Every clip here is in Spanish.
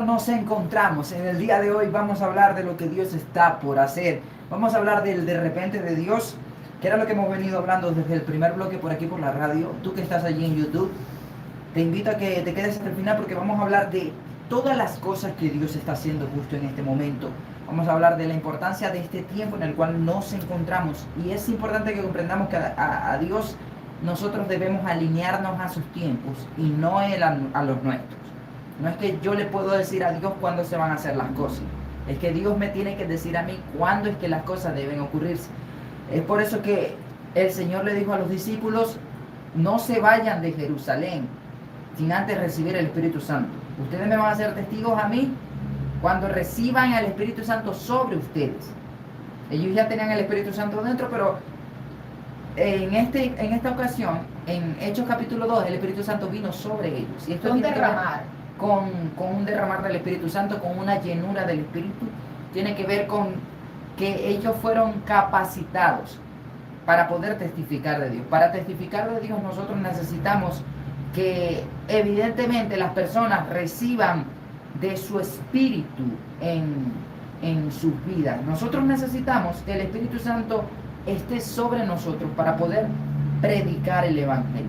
Nos encontramos en el día de hoy. Vamos a hablar de lo que Dios está por hacer. Vamos a hablar del de repente de Dios, que era lo que hemos venido hablando desde el primer bloque por aquí por la radio. Tú que estás allí en YouTube, te invito a que te quedes hasta el final porque vamos a hablar de todas las cosas que Dios está haciendo justo en este momento. Vamos a hablar de la importancia de este tiempo en el cual nos encontramos, y es importante que comprendamos que a Dios nosotros debemos alinearnos a sus tiempos y no él a los nuestros. No es que yo le puedo decir a Dios cuándo se van a hacer las cosas. Es que Dios me tiene que decir a mí cuándo es que las cosas deben ocurrirse. Es por eso que el Señor le dijo a los discípulos: no se vayan de Jerusalén sin antes recibir el Espíritu Santo. Ustedes me van a ser testigos a mí cuando reciban el Espíritu Santo sobre ustedes. Ellos ya tenían el Espíritu Santo dentro, pero en esta ocasión, en Hechos capítulo 2, el Espíritu Santo vino sobre ellos. Y esto tiene que ver con un derramar del Espíritu Santo, con una llenura del Espíritu. Tiene que ver con que ellos fueron capacitados para poder testificar de Dios. Para testificar de Dios nosotros necesitamos que evidentemente las personas reciban de su Espíritu en sus vidas. Nosotros necesitamos que el Espíritu Santo esté sobre nosotros para poder predicar el Evangelio.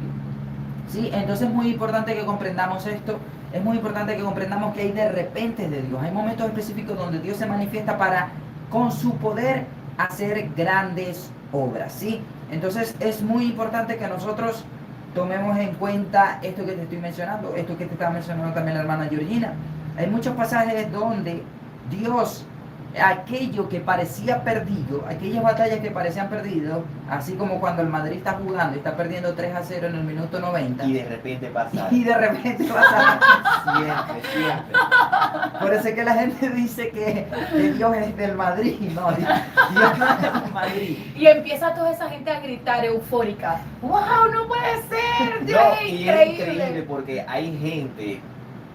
¿Sí? Entonces es muy importante que comprendamos esto. Es muy importante que comprendamos que hay de repente de Dios. Hay momentos específicos donde Dios se manifiesta para, con su poder, hacer grandes obras, ¿sí? Entonces es muy importante que nosotros tomemos en cuenta esto que te estoy mencionando, esto que te estaba mencionando también la hermana Georgina. Hay muchos pasajes donde Dios, aquello que parecía perdido, aquellas batallas que parecían perdidas, así como cuando el Madrid está jugando y está perdiendo 3-0 en el minuto 90. Y de repente pasa. Y de repente pasa. Siempre. Por eso es que la gente dice que Dios es del Madrid. No, Dios no es del Madrid. Y empieza toda esa gente a gritar eufórica: ¡wow, no puede ser! ¡Dios No, es y increíble! es increíble porque hay gente,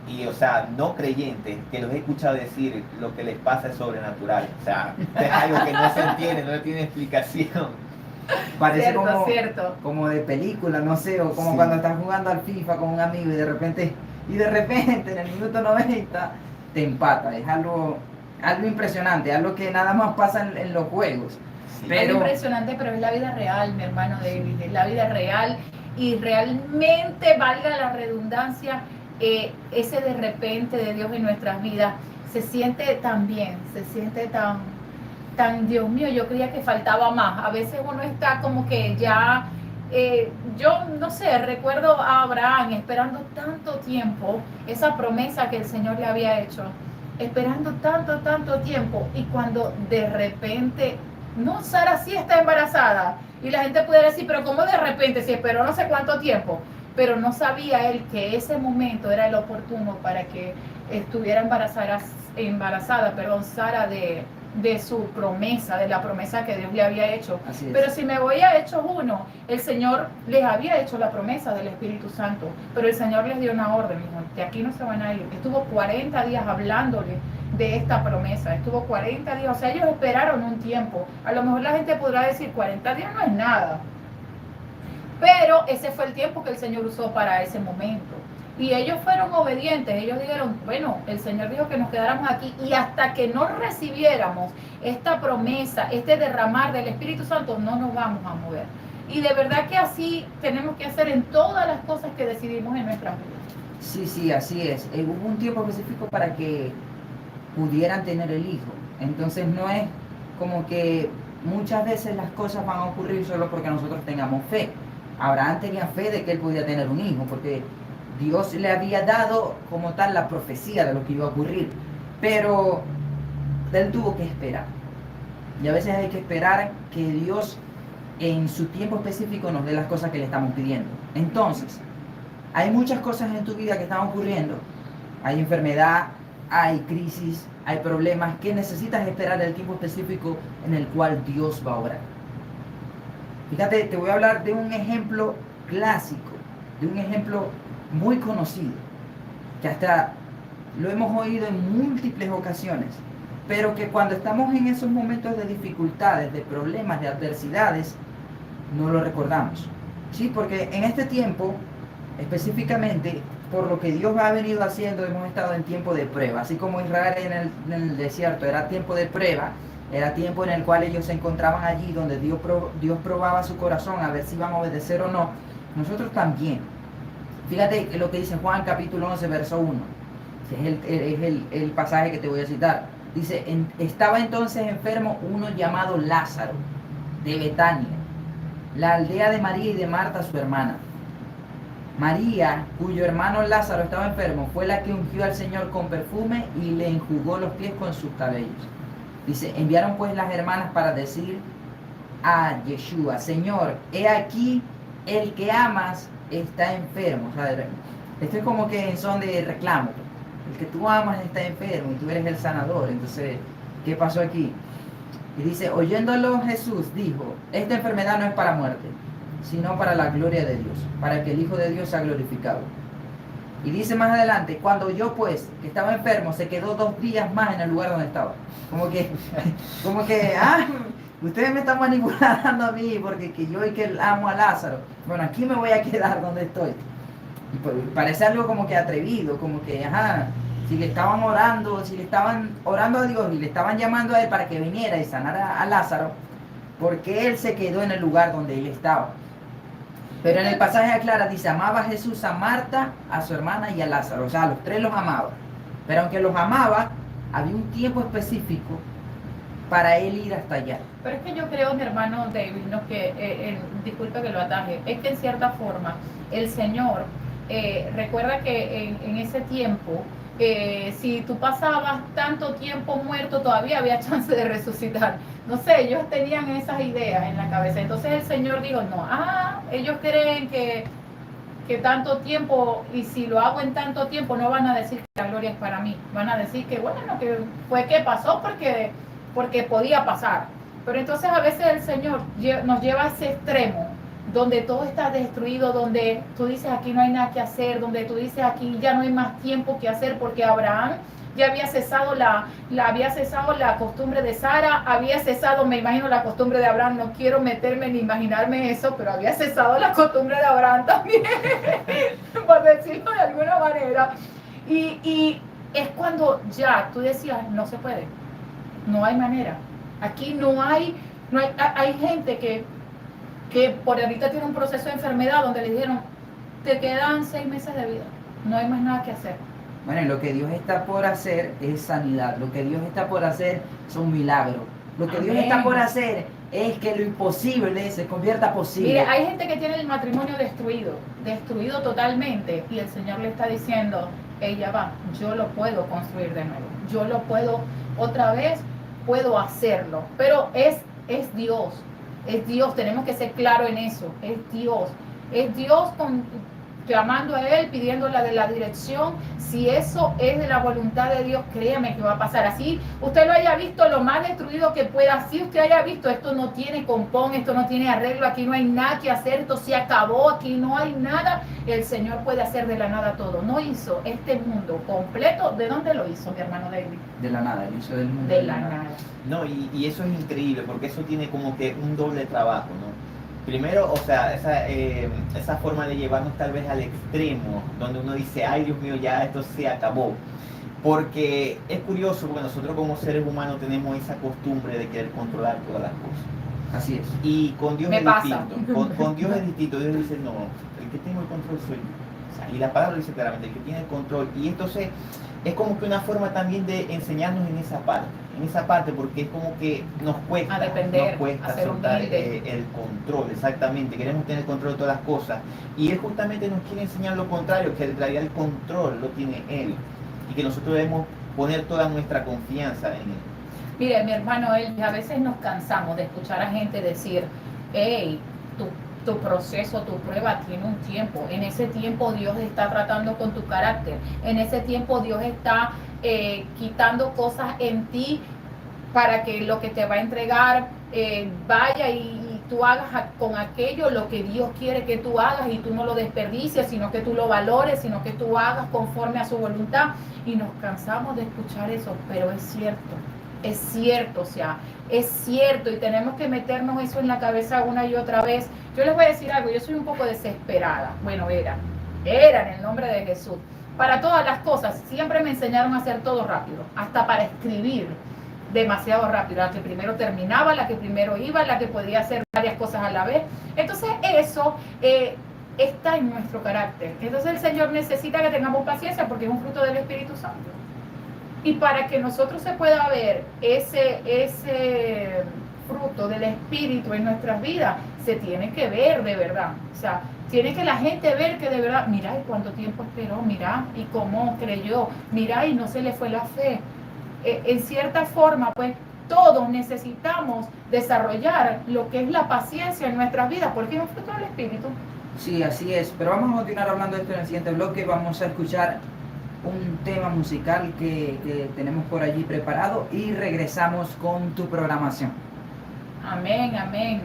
y o sea, no creyentes, que los he escuchado decir lo que les pasa es sobrenatural. O sea, es algo que no se entiende, no tiene explicación. Parece Cierto. como de película, no sé, o como Sí. cuando estás jugando al FIFA con un amigo y de repente en el minuto 90 te empata. Es algo impresionante, algo que nada más pasa en los juegos. Sí. Pero- Es impresionante, pero es la vida real, mi hermano David, es la vida real, y realmente, valga la redundancia, ese de repente de Dios en nuestras vidas se siente tan bien, se siente tan, Dios mío, yo creía que faltaba más. A veces uno está como que ya, yo no sé, recuerdo a Abraham esperando tanto tiempo esa promesa que el Señor le había hecho, esperando tanto tiempo, y cuando de repente, no, Sara sí está embarazada, y la gente pudiera decir, pero ¿cómo de repente? Si esperó no sé cuánto tiempo. Pero no sabía él que ese momento era el oportuno para que estuviera embarazada, Sara, de su promesa, de la promesa que Dios le había hecho. Así es. Pero si me voy a Hechos 1, el Señor les había hecho la promesa del Espíritu Santo, pero el Señor les dio una orden, dijo: de aquí no se van a ir. Estuvo 40 días hablándole de esta promesa, estuvo 40 días, o sea, ellos esperaron un tiempo. A lo mejor la gente podrá decir, 40 días no es nada, pero ese fue el tiempo que el Señor usó para ese momento. Y ellos fueron obedientes, ellos dijeron, bueno, el Señor dijo que nos quedáramos aquí, y hasta que no recibiéramos esta promesa, este derramar del Espíritu Santo, no nos vamos a mover. Y de verdad que así tenemos que hacer en todas las cosas que decidimos en nuestras vidas. Sí, así es. Hubo un tiempo específico para que pudieran tener el hijo. Entonces no es como que muchas veces las cosas van a ocurrir solo porque nosotros tengamos fe. Abraham tenía fe de que él podía tener un hijo, porque Dios le había dado como tal la profecía de lo que iba a ocurrir. Pero él tuvo que esperar. Y a veces hay que esperar que Dios en su tiempo específico nos dé las cosas que le estamos pidiendo. Entonces, hay muchas cosas en tu vida que están ocurriendo. Hay enfermedad, hay crisis, hay problemas que necesitas esperar el tiempo específico en el cual Dios va a obrar. Fíjate, te voy a hablar de un ejemplo clásico, de un ejemplo muy conocido, que hasta lo hemos oído en múltiples ocasiones, pero que cuando estamos en esos momentos de dificultades, de problemas, de adversidades, no lo recordamos. ¿Sí? Porque en este tiempo, específicamente, por lo que Dios ha venido haciendo, hemos estado en tiempo de prueba. Así como Israel en el desierto era tiempo de prueba, era tiempo en el cual ellos se encontraban allí, donde Dios probaba su corazón a ver si iban a obedecer o no. Nosotros también. Fíjate lo que dice Juan capítulo 11, verso 1. Es el pasaje que te voy a citar. Dice, estaba entonces enfermo uno llamado Lázaro, de Betania, la aldea de María y de Marta, su hermana. María, cuyo hermano Lázaro estaba enfermo, fue la que ungió al Señor con perfume y le enjugó los pies con sus cabellos. Dice, enviaron pues las hermanas para decir a Yeshua, Señor, he aquí el que amas está enfermo. O sea, esto es como que en son de reclamo. El que tú amas está enfermo y tú eres el sanador. Entonces, ¿qué pasó aquí? Y dice, oyéndolo Jesús dijo, esta enfermedad no es para muerte, sino para la gloria de Dios, para que el Hijo de Dios sea glorificado. Y dice más adelante, cuando yo pues, que estaba enfermo, se quedó 2 días más en el lugar donde estaba. Como que, ustedes me están manipulando a mí, porque que yo y que amo a Lázaro. Bueno, aquí me voy a quedar donde estoy. Y pues, parece algo como que atrevido, como que, si le estaban orando a Dios y le estaban llamando a él para que viniera y sanara a Lázaro, porque él se quedó en el lugar donde él estaba. Pero en el pasaje aclara, dice, amaba a Jesús a Marta, a su hermana y a Lázaro. O sea, a los 3 los amaba. Pero aunque los amaba, había un tiempo específico para él ir hasta allá. Pero es que yo creo, mi hermano David, ¿no? Que, disculpe que lo ataje, es que en cierta forma el Señor, recuerda que en ese tiempo, si tú pasabas tanto tiempo muerto, todavía había chance de resucitar. No sé, ellos tenían esas ideas en la cabeza. Entonces el Señor dijo, no, ellos creen que tanto tiempo, y si lo hago en tanto tiempo, no van a decir que la gloria es para mí. Van a decir que, bueno, que fue que pasó porque podía pasar. Pero entonces a veces el Señor nos lleva a ese extremo, donde todo está destruido, donde tú dices aquí no hay nada que hacer, donde tú dices aquí ya no hay más tiempo que hacer, porque Abraham ya había cesado había cesado la costumbre de Sara, había cesado, me imagino, la costumbre de Abraham. No quiero meterme ni imaginarme eso, pero había cesado la costumbre de Abraham también, por decirlo de alguna manera. Y es cuando ya tú decías, no se puede, no hay manera. Aquí no hay gente que por ahorita tiene un proceso de enfermedad donde le dijeron, te quedan 6 meses de vida, no hay más nada que hacer. Bueno, y lo que Dios está por hacer es sanidad. Lo que Dios está por hacer son milagros. Lo que Dios está por hacer es que lo imposible se convierta posible. Mire, hay gente que tiene el matrimonio destruido totalmente, y el Señor le está diciendo, ella va, yo lo puedo construir de nuevo, yo lo puedo otra vez, puedo hacerlo. Pero es Dios, tenemos que ser claros en eso, es Dios llamando a Él, pidiéndole de la dirección. Si eso es de la voluntad de Dios, créame que va a pasar. Así usted lo haya visto lo más destruido que pueda, así usted haya visto, esto no tiene compón, esto no tiene arreglo, aquí no hay nada que hacer, esto se acabó, aquí no hay nada, el Señor puede hacer de la nada todo. No hizo este mundo completo. ¿De dónde lo hizo, mi hermano David? De la nada, él hizo del mundo de la nada. No, y eso es increíble, porque eso tiene como que un doble trabajo, ¿no? Primero, o sea, esa forma de llevarnos tal vez al extremo, donde uno dice, ay Dios mío, ya esto se acabó. Porque es curioso, porque nosotros como seres humanos tenemos esa costumbre de querer controlar todas las cosas. Así es. Y con Dios Me es pasa. distinto. Con Dios es distinto. Dios dice, no, el que tengo el control soy yo. O sea, y la palabra dice claramente, el que tiene el control. Y entonces es como que una forma también de enseñarnos en esa parte, porque es como que nos cuesta soltar el control, exactamente. Queremos tener el control de todas las cosas, y Él justamente nos quiere enseñar lo contrario, que en realidad el control lo tiene Él, y que nosotros debemos poner toda nuestra confianza en Él. Mire, mi hermano, a veces nos cansamos de escuchar a gente decir, hey, tu proceso, tu prueba tiene un tiempo. En ese tiempo Dios está tratando con tu carácter. En ese tiempo Dios está quitando cosas en ti para que lo que te va a entregar vaya y tú hagas con aquello lo que Dios quiere que tú hagas, y tú no lo desperdicies, sino que tú lo valores, sino que tú hagas conforme a su voluntad. Y nos cansamos de escuchar eso, pero es cierto, o sea, es cierto, y tenemos que meternos eso en la cabeza una y otra vez. Yo les voy a decir algo, yo soy un poco desesperada, bueno, Era en el nombre de Jesús. Para todas las cosas, siempre me enseñaron a hacer todo rápido, hasta para escribir demasiado rápido, la que primero terminaba, la que primero iba, la que podía hacer varias cosas a la vez. Entonces eso está en nuestro carácter. Entonces el Señor necesita que tengamos paciencia porque es un fruto del Espíritu Santo. Y para que nosotros se pueda ver ese fruto del Espíritu en nuestras vidas, se tiene que ver de verdad. O sea, tiene que la gente ver que de verdad, mira, y cuánto tiempo esperó, mira, y cómo creyó, mira, y no se le fue la fe. En cierta forma, pues, todos necesitamos desarrollar lo que es la paciencia en nuestras vidas, porque es un fruto del Espíritu. Sí, así es. Pero vamos a continuar hablando de esto en el siguiente bloque. Vamos a escuchar un tema musical que tenemos por allí preparado y regresamos con tu programación. Amén, amén.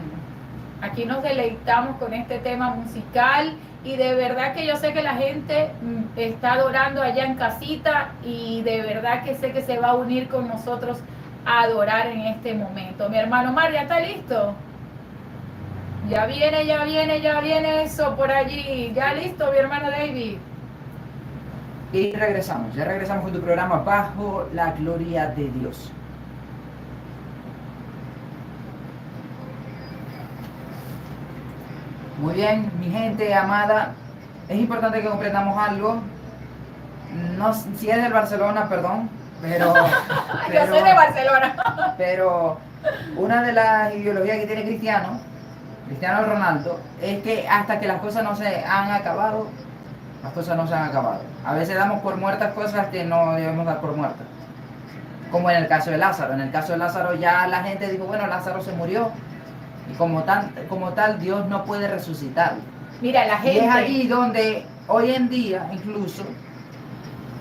Aquí nos deleitamos con este tema musical y de verdad que yo sé que la gente está adorando allá en casita y de verdad que sé que se va a unir con nosotros a adorar en este momento. Mi hermano Mar, ¿ya está listo? Ya viene eso por allí. Ya listo, mi hermano David. Y regresamos, ya regresamos con tu programa Bajo la Gloria de Dios. Muy bien, mi gente amada, es importante que comprendamos algo. No, si eres del Barcelona, perdón, pero Yo soy de Barcelona. Pero una de las ideologías que tiene Cristiano Ronaldo, es que hasta que las cosas no se han acabado, las cosas no se han acabado. A veces damos por muertas cosas que no debemos dar por muertas. Como en el caso de Lázaro. En el caso de Lázaro ya la gente dijo, bueno, Lázaro se murió. Y como tal, Dios no puede resucitar. Mira, la gente... Y es allí donde hoy en día, incluso,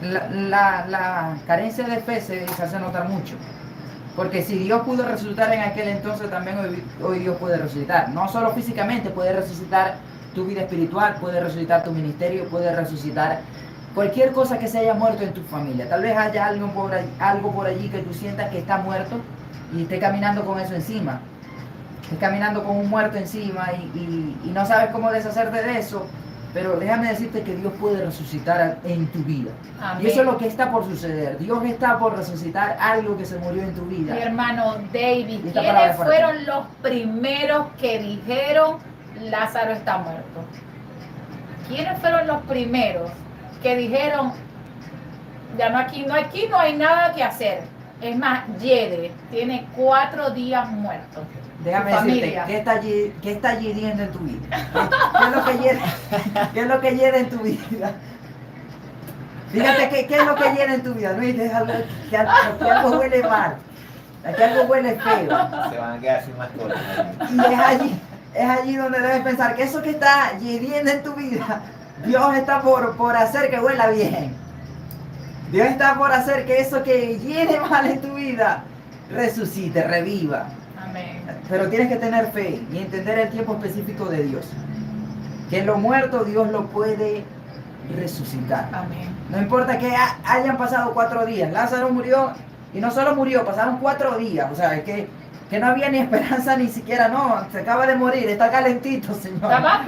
la carencia de fe se hace notar mucho. Porque si Dios pudo resucitar en aquel entonces, también hoy Dios puede resucitar. No solo físicamente, puede resucitar tu vida espiritual, puede resucitar tu ministerio, puede resucitar cualquier cosa que se haya muerto en tu familia. Tal vez haya algo por allí que tú sientas que está muerto y esté caminando con eso encima. Estés caminando con un muerto encima y no sabes cómo deshacerte de eso. Pero déjame decirte que Dios puede resucitar en tu vida. Amén. Y eso es lo que está por suceder. Dios está por resucitar algo que se murió en tu vida. Mi hermano David, ¿quiénes fueron los primeros que dijeron Lázaro está muerto? ¿Quiénes fueron los primeros que dijeron ya aquí no hay nada que hacer? Es más, Yede tiene 4 días muerto. Déjame decirte, ¿qué está yediendo en tu vida? ¿Qué es lo que hiede en tu vida? Fíjate, ¿qué es lo que hiede en tu vida? No dices que algo huele mal, que algo huele feo. Se van a quedar sin mascotas. Y es allí donde debes pensar que eso que está hiediendo en tu vida, Dios está por hacer que huela bien. Dios está por hacer que eso que hiede mal en tu vida resucite, reviva. Amén. Pero tienes que tener fe y entender el tiempo específico de Dios. Que en lo muerto Dios lo puede resucitar. Amén. No importa que hayan pasado 4 días. Lázaro murió y no solo murió, pasaron 4 días. O sea, que no había ni esperanza ni siquiera, no, se acaba de morir, está calentito, Señor. Estaba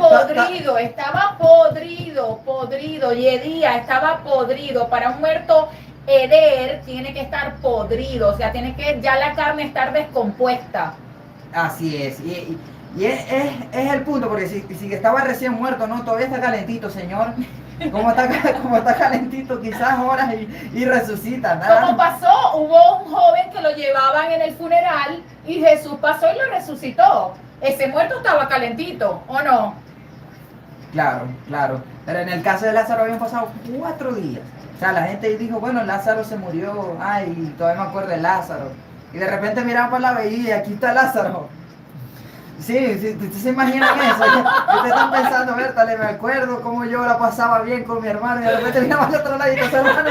podrido, Yedía estaba podrido. Para un muerto heder tiene que estar podrido, o sea, tiene que ya la carne estar descompuesta. Así es, y es el punto, porque si estaba recién muerto, no, todavía está calentito, Señor. Como está calentito, quizás horas y resucita. Nada. Como pasó, hubo un joven que lo llevaban en el funeral y Jesús pasó y lo resucitó. Ese muerto estaba calentito, ¿o no? Claro. Pero en el caso de Lázaro habían pasado 4 días. O sea, la gente dijo, bueno, Lázaro se murió, ay, todavía me acuerdo de Lázaro. Y de repente miraban por la veía y aquí está Lázaro. Sí, se imaginan eso. Ustedes están pensando, Bertale, me acuerdo cómo yo la pasaba bien con mi hermano y de repente miraba al otro lado y su hermano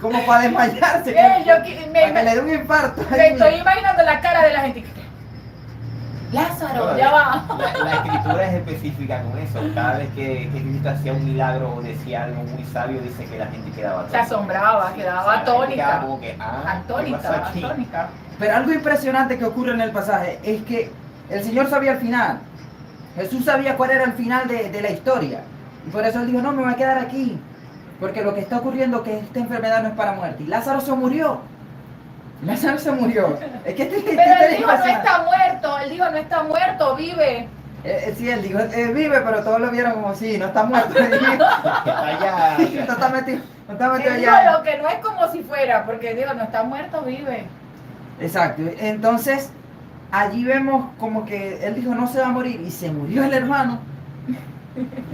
como para desmayarse, para que le dé un infarto. Me estoy imaginando la cara de la gente. Lázaro, No, ya va. La escritura es específica con eso. Cada vez que Cristo hacía un milagro o decía algo muy sabio, dice que la gente quedaba Se asombraba, quedaba atónita. Como que, ¿qué pasó aquí? Atónita. Pero algo impresionante que ocurre en el pasaje es que el Señor sabía el final. Jesús sabía cuál era el final de la historia. Y por eso él dijo, no, me voy a quedar aquí. Porque lo que está ocurriendo es que esta enfermedad no es para muerte. Y Lázaro se murió. Lázaro se murió. Es que Pero él dijo, no está muerto. Él dijo, no está muerto, vive. Sí, él dijo, vive, pero todos lo vieron como, sí, no está muerto. Allá. No está metido, no está metido Él dijo allá. lo que no es como si fuera, porque dijo, no está muerto, vive. Exacto. Entonces, allí vemos como que él dijo, no se va a morir. Y se murió el hermano.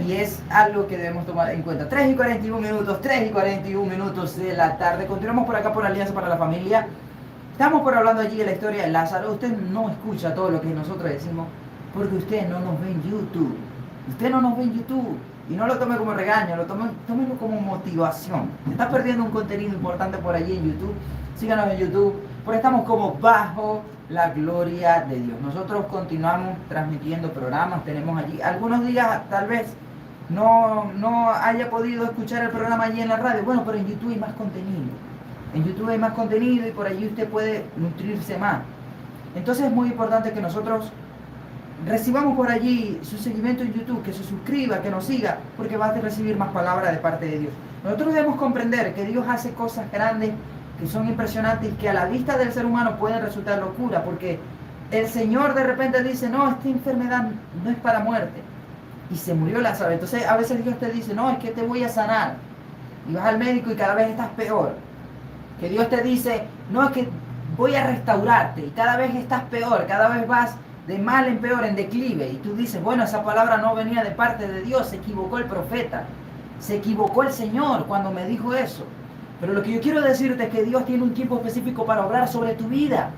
Y es algo que debemos tomar en cuenta. 3:41 de la tarde. Continuamos por acá por Alianza para la Familia. Estamos por hablando allí de la historia de Lázaro. Usted no escucha todo lo que nosotros decimos porque usted no nos ve en YouTube. Usted no nos ve en YouTube. Y no lo tome como regaño, tómelo como motivación. Está perdiendo un contenido importante por allí en YouTube. Síganos en YouTube. Porque estamos como bajo la gloria de Dios. Nosotros continuamos transmitiendo programas. Tenemos allí algunos días tal vez no haya podido escuchar el programa allí en la radio. Bueno, pero en YouTube hay más contenido. En YouTube hay más contenido y por allí usted puede nutrirse más. Entonces es muy importante que nosotros recibamos por allí su seguimiento en YouTube, que se suscriba, que nos siga, porque va a recibir más palabras de parte de Dios. Nosotros debemos comprender que Dios hace cosas grandes, que son impresionantes y que a la vista del ser humano pueden resultar locura, porque el Señor de repente dice, no, esta enfermedad no es para muerte. Y se murió Lázaro. Entonces a veces Dios te dice, no, es que te voy a sanar. Y vas al médico y cada vez estás peor. Que Dios te dice, no, es que voy a restaurarte y cada vez estás peor, cada vez vas de mal en peor, en declive. Y tú dices, bueno, esa palabra no venía de parte de Dios, se equivocó el profeta, se equivocó el Señor cuando me dijo eso. Pero lo que yo quiero decirte es que Dios tiene un tiempo específico para obrar sobre tu vida.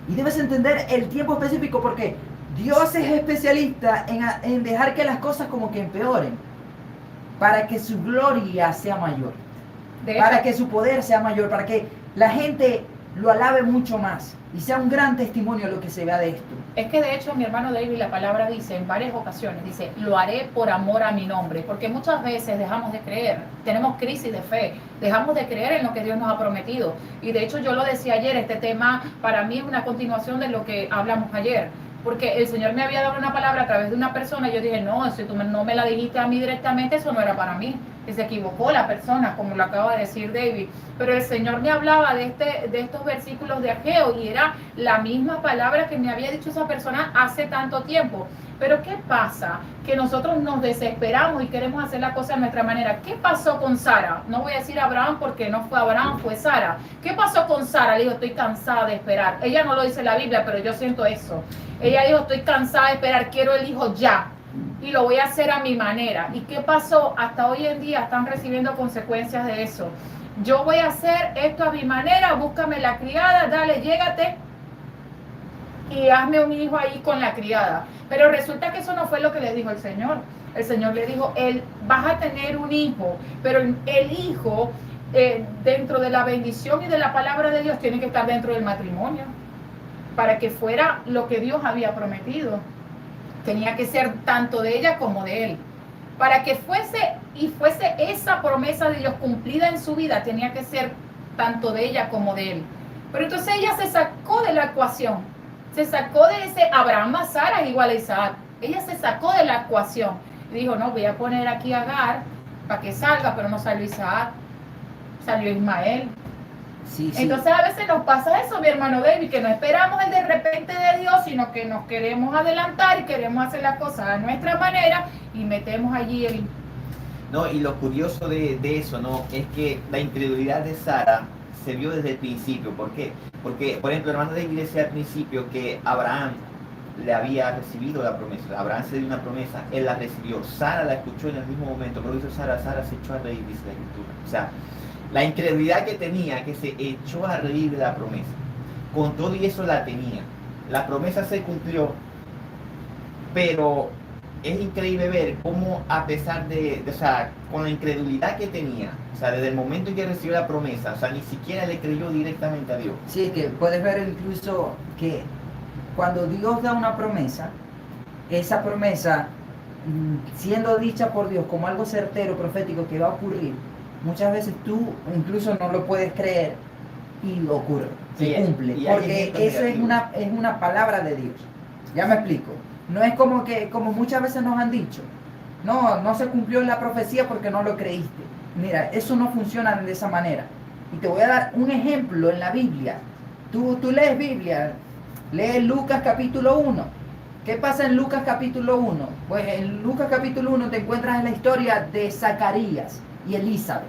Y debes entender el tiempo específico porque Dios es especialista en dejar que las cosas como que empeoren, para que su gloria sea mayor, para que su poder sea mayor, para que la gente lo alabe mucho más y sea un gran testimonio lo que se vea de esto. Es que de hecho mi hermano David, la palabra dice en varias ocasiones, dice, lo haré por amor a mi nombre, porque muchas veces dejamos de creer, tenemos crisis de fe, dejamos de creer en lo que Dios nos ha prometido. Y de hecho yo lo decía ayer, este tema para mí es una continuación de lo que hablamos ayer, porque el Señor me había dado una palabra a través de una persona y yo dije, no, si tú no me la dijiste a mí directamente, eso no era para mí. Que se equivocó la persona, como lo acaba de decir David. Pero el Señor me hablaba de estos versículos de Ageo y era la misma palabra que me había dicho esa persona hace tanto tiempo. Pero ¿qué pasa? Que nosotros nos desesperamos y queremos hacer la cosa de nuestra manera. ¿Qué pasó con Sara? No voy a decir Abraham porque no fue Abraham, fue Sara. ¿Qué pasó con Sara? Le dijo, estoy cansada de esperar. Ella no lo dice en la Biblia, pero yo siento eso. Ella dijo, estoy cansada de esperar, quiero el hijo ya. Y lo voy a hacer a mi manera. ¿Y qué pasó? Hasta hoy en día están recibiendo consecuencias de eso. Yo voy a hacer esto a mi manera, búscame la criada, dale, llégate y hazme un hijo ahí con la criada. Pero resulta que eso no fue lo que le dijo el Señor. El Señor le dijo, vas a tener un hijo, pero el hijo, dentro de la bendición y de la palabra de Dios, tiene que estar dentro del matrimonio, para que fuera lo que Dios había prometido. Tenía que ser tanto de ella como de él. Para que fuese esa promesa de Dios cumplida en su vida, tenía que ser tanto de ella como de él. Pero entonces ella se sacó de la ecuación. Se sacó de ese Abraham más Sara igual a Isaac. Ella se sacó de la ecuación. Y dijo, no, voy a poner aquí a Agar para que salga, pero no salió Isaac. Salió Ismael. Sí. Entonces a veces nos pasa eso, mi hermano David, que no esperamos el de repente de Dios, sino que nos queremos adelantar y queremos hacer las cosas a nuestra manera y metemos allí el... No, y lo curioso de eso, ¿no? Es que la incredulidad de Sara se vio desde el principio. ¿Por qué? Porque, por ejemplo, el hermano David decía al principio que Abraham le había recibido la promesa. Abraham se dio una promesa, él la recibió. Sara la escuchó en el mismo momento, pero hizo Sara se echó a reír, dice la Escritura. O sea, la incredulidad que tenía, que se echó a reír de la promesa. Con todo y eso la tenía. La promesa se cumplió, pero es increíble ver cómo a pesar o sea, con la incredulidad que tenía, o sea, desde el momento en que recibió la promesa, o sea, ni siquiera le creyó directamente a Dios. Sí, que puedes ver incluso que cuando Dios da una promesa, esa promesa, siendo dicha por Dios como algo certero, profético, que va a ocurrir, muchas veces tú incluso no lo puedes creer y ocurre, se cumple, porque eso es una palabra de Dios. Ya me explico. No es como muchas veces nos han dicho, no se cumplió la profecía porque no lo creíste. Mira, eso no funciona de esa manera. Y te voy a dar un ejemplo en la Biblia. Tú lees Biblia, lees Lucas capítulo 1. ¿Qué pasa en Lucas capítulo 1? Pues en Lucas capítulo 1 te encuentras en la historia de Zacarías y Elizabeth.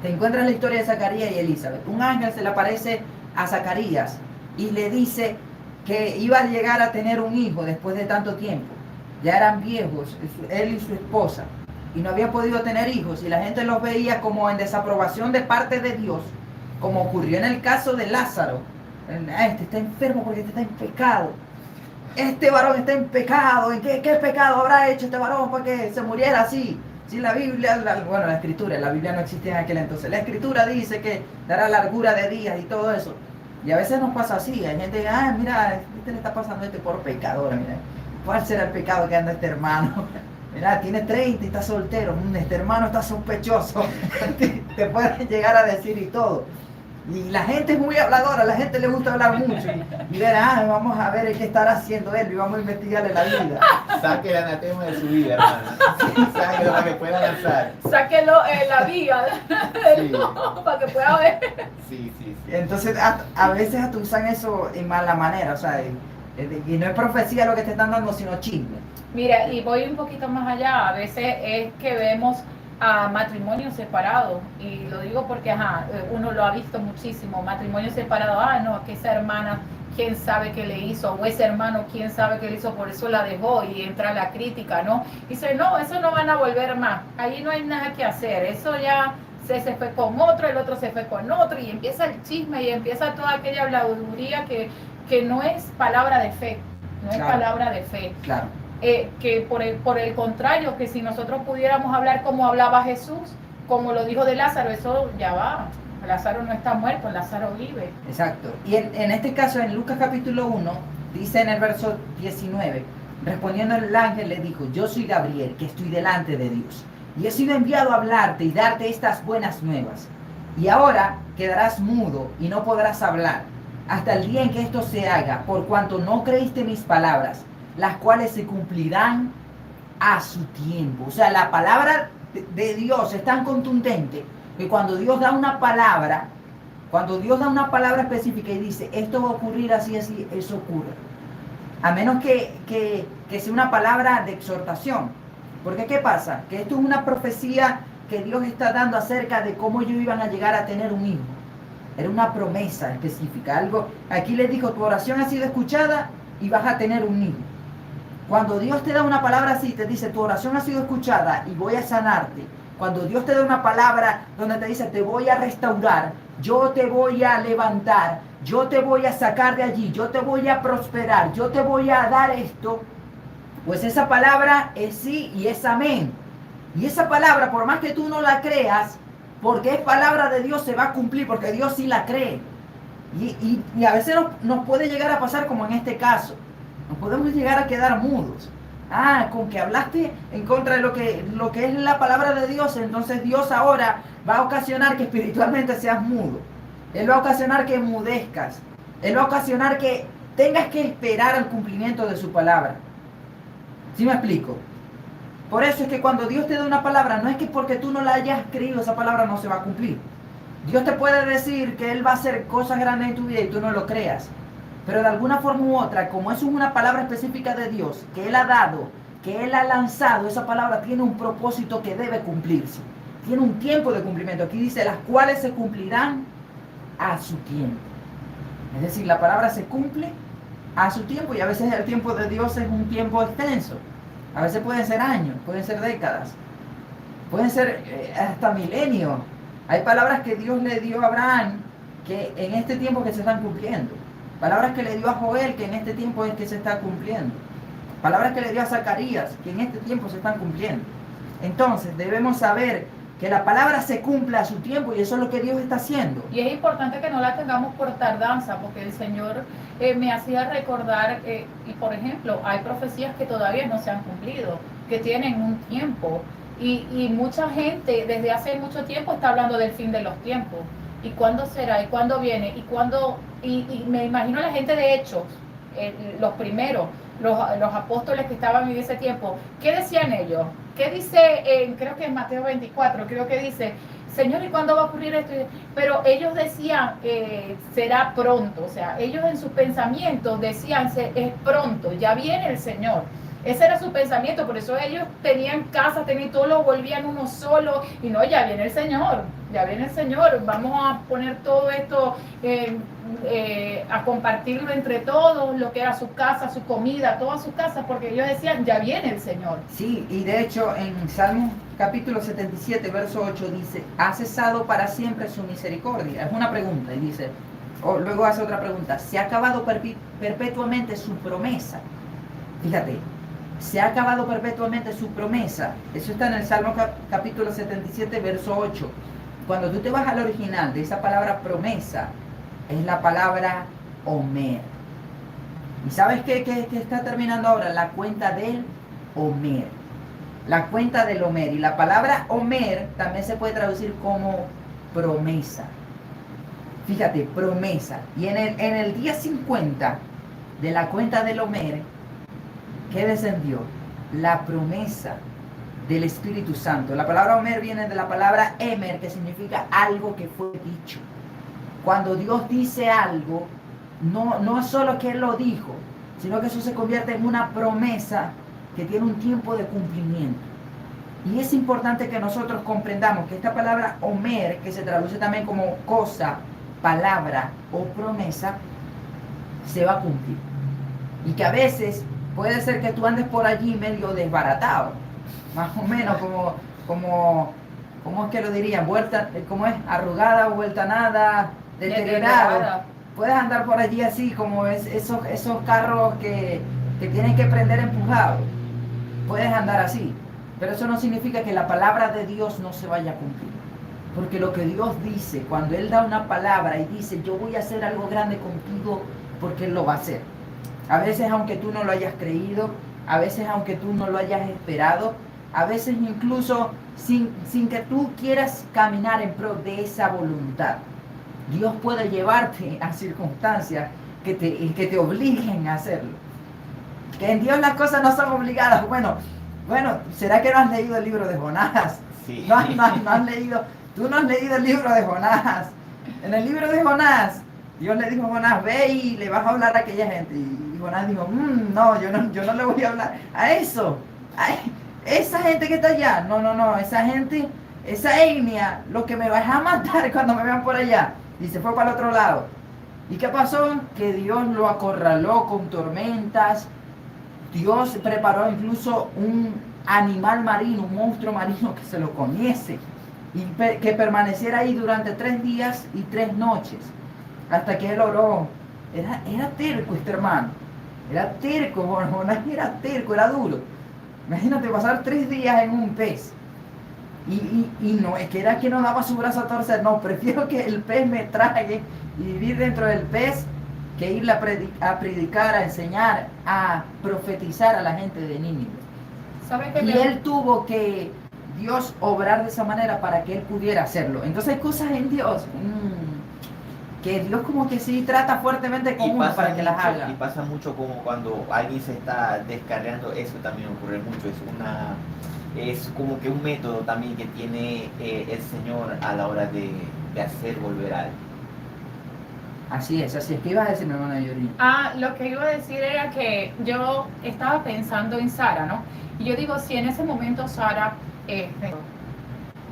Te encuentras la historia de Zacarías y Elizabeth. Un ángel se le aparece a Zacarías y le dice que iba a llegar a tener un hijo después de tanto tiempo. Ya eran viejos, él y su esposa, y no habían podido tener hijos, y la gente los veía como en desaprobación de parte de Dios, como ocurrió en el caso de Lázaro. Este está enfermo porque este está en pecado. Este varón está en pecado. ¿En qué pecado habrá hecho este varón para que se muriera así? Si la Biblia, la escritura, la Biblia no existía en aquel entonces. La escritura dice que dará largura de días y todo eso. Y a veces nos pasa así. Hay gente que, mira, este le está pasando por pecador, mira. ¿Cuál será el pecado que anda este hermano? Mira, tiene 30 y está soltero. Este hermano está sospechoso. Te pueden llegar a decir y todo. Y la gente es muy habladora, a la gente le gusta hablar mucho. Y ver, vamos a ver qué estará haciendo él y vamos a investigarle la vida. Saque el anatema de su vida, hermano. Sáquelo para que pueda avanzar. Sáquelo en la vida Sí. para que pueda ver. Sí. Entonces, a veces hasta usan eso en mala manera, o sea, y no es profecía lo que te están dando, sino chisme. Mira, y voy un poquito más allá. A veces es que vemos a matrimonios separados, y lo digo porque uno lo ha visto muchísimo, matrimonios separados, no, que esa hermana quién sabe qué le hizo, o ese hermano quién sabe qué le hizo, por eso la dejó, y entra la crítica, ¿no? Y dice, no, eso no van a volver más, ahí no hay nada que hacer, eso ya se fue con otro, el otro se fue con otro, y empieza el chisme y empieza toda aquella habladuría que no es palabra de fe, no es palabra de fe. Claro. Que por el contrario, que si nosotros pudiéramos hablar como hablaba Jesús, como lo dijo de Lázaro, eso ya va. Lázaro no está muerto, Lázaro vive. Exacto. Y en este caso, en Lucas capítulo 1, dice en el verso 19, respondiendo el ángel le dijo, yo soy Gabriel, que estoy delante de Dios, y he sido enviado a hablarte y darte estas buenas nuevas. Y ahora quedarás mudo y no podrás hablar, hasta el día en que esto se haga, por cuanto no creíste mis palabras, las cuales se cumplirán a su tiempo. O sea, la palabra de Dios es tan contundente que cuando Dios da una palabra específica y dice, esto va a ocurrir así, así, eso ocurre. A menos que sea una palabra de exhortación. Porque ¿qué pasa? Que esto es una profecía que Dios está dando acerca de cómo ellos iban a llegar a tener un hijo. Era una promesa específica. Algo, aquí les dijo, tu oración ha sido escuchada y vas a tener un hijo. Cuando Dios te da una palabra así, te dice, tu oración ha sido escuchada y voy a sanarte. Cuando Dios te da una palabra donde te dice, te voy a restaurar, yo te voy a levantar, yo te voy a sacar de allí, yo te voy a prosperar, yo te voy a dar esto, pues esa palabra es sí y es amén. Y esa palabra, por más que tú no la creas, porque es palabra de Dios, se va a cumplir, porque Dios sí la cree. Y a veces nos puede llegar a pasar como en este caso. Nos podemos llegar a quedar mudos. Con que hablaste en contra de lo que es la palabra de Dios, entonces Dios ahora va a ocasionar que espiritualmente seas mudo. Él va a ocasionar que enmudezcas. Él va a ocasionar que tengas que esperar el cumplimiento de su palabra. ¿Sí me explico? Por eso es que cuando Dios te da una palabra, no es que porque tú no la hayas creído, esa palabra no se va a cumplir. Dios te puede decir que Él va a hacer cosas grandes en tu vida y tú no lo creas. Pero de alguna forma u otra, como eso es una palabra específica de Dios, que Él ha dado, que Él ha lanzado, esa palabra tiene un propósito que debe cumplirse. Tiene un tiempo de cumplimiento. Aquí dice, las cuales se cumplirán a su tiempo. Es decir, la palabra se cumple a su tiempo y a veces el tiempo de Dios es un tiempo extenso. A veces pueden ser años, pueden ser décadas, pueden ser hasta milenios. Hay palabras que Dios le dio a Abraham que en este tiempo que se están cumpliendo. Palabras que le dio a Joel, que en este tiempo es que se está cumpliendo. Palabras que le dio a Zacarías, que en este tiempo se están cumpliendo. Entonces, debemos saber que la palabra se cumple a su tiempo y eso es lo que Dios está haciendo. Y es importante que no la tengamos por tardanza, porque el Señor me hacía recordar, y por ejemplo, hay profecías que todavía no se han cumplido, que tienen un tiempo. Y mucha gente desde hace mucho tiempo está hablando del fin de los tiempos. ¿Y cuándo será? ¿Y cuándo viene? ¿Y cuándo? Y me imagino la gente de Hechos, los primeros, los apóstoles que estaban en ese tiempo, ¿qué decían ellos? ¿Qué dice, creo que en Mateo 24, creo que dice, Señor, ¿y cuándo va a ocurrir esto? Pero ellos decían, será pronto, o sea, ellos en sus pensamientos decían, es pronto, ya viene el Señor. Ese era su pensamiento, por eso ellos tenían casa, tenían todo, lo volvían uno solo, y no, ya viene el Señor, ya viene el Señor, vamos a poner todo esto, a compartirlo entre todos, lo que era su casa, su comida, toda su casa, porque ellos decían, ya viene el Señor. Sí, y de hecho en Salmos capítulo 77, verso 8 dice, ha cesado para siempre su misericordia. Es una pregunta, y dice, luego hace otra pregunta, se ha acabado perpetuamente su promesa. Fíjate, se ha acabado perpetuamente su promesa. Eso está en el Salmo capítulo 77, verso 8. Cuando tú te vas al original de esa palabra promesa, es la palabra Omer. ¿Y sabes qué está terminando ahora? La cuenta del Omer. La cuenta del Omer. Y la palabra Omer también se puede traducir como promesa. Fíjate, promesa. Y en el día 50 de la cuenta del Omer, ¿qué descendió? La promesa del Espíritu Santo. La palabra Omer viene de la palabra Emer, que significa algo que fue dicho. Cuando Dios dice algo, no es solo que Él lo dijo, sino que eso se convierte en una promesa que tiene un tiempo de cumplimiento. Y es importante que nosotros comprendamos que esta palabra Omer, que se traduce también como cosa, palabra o promesa, se va a cumplir. Y que a veces puede ser que tú andes por allí medio desbaratado, más o menos ¿cómo es que lo dirían? Vuelta, ¿cómo es? Arrugada, vuelta nada, deteriorado. Puedes andar por allí así, como esos carros que tienen que prender empujados. Puedes andar así. Pero eso no significa que la palabra de Dios no se vaya a cumplir. Porque lo que Dios dice, cuando Él da una palabra y dice, yo voy a hacer algo grande contigo, porque Él lo va a hacer. A veces aunque tú no lo hayas creído, a veces aunque tú no lo hayas esperado, a veces incluso sin que tú quieras caminar en pro de esa voluntad. Dios puede llevarte a circunstancias que te obliguen a hacerlo. Que en Dios las cosas no son obligadas. Bueno, ¿será que no has leído el libro de Jonás? Sí. No has leído, tú no has leído el libro de Jonás. En el libro de Jonás, Dios le dijo a Jonás, ve y le vas a hablar a aquella gente. Y Jonás dijo, no, yo no le voy a hablar a eso. Esa gente que está allá, no, esa gente, esa etnia, lo que me vas a matar cuando me vean por allá. Y se fue para el otro lado. ¿Y qué pasó? Que Dios lo acorraló con tormentas. Dios preparó incluso un animal marino, un monstruo marino que se lo comiese. Y que permaneciera ahí durante 3 días y 3 noches. Hasta que él oró. Era terco este hermano. Era terco, Jonás era terco, era duro. Imagínate pasar 3 días en un pez. Y no, es que era que no daba su brazo a torcer. No, prefiero que el pez me trague y vivir dentro del pez que irle a predicar, a enseñar, a profetizar a la gente de Nínive. Y él tuvo que Dios obrar de esa manera para que él pudiera hacerlo. Entonces hay cosas en Dios que Dios como que sí trata fuertemente con uno para que las haga. Y pasa mucho como cuando alguien se está descarriando, eso también ocurre mucho, es como que un método también que tiene el Señor a la hora de hacer volver algo. Así es. ¿Qué ibas a decir, mi hermana Yorina? Lo que iba a decir era que yo estaba pensando en Sara, ¿no? Y yo digo, si en ese momento Sara,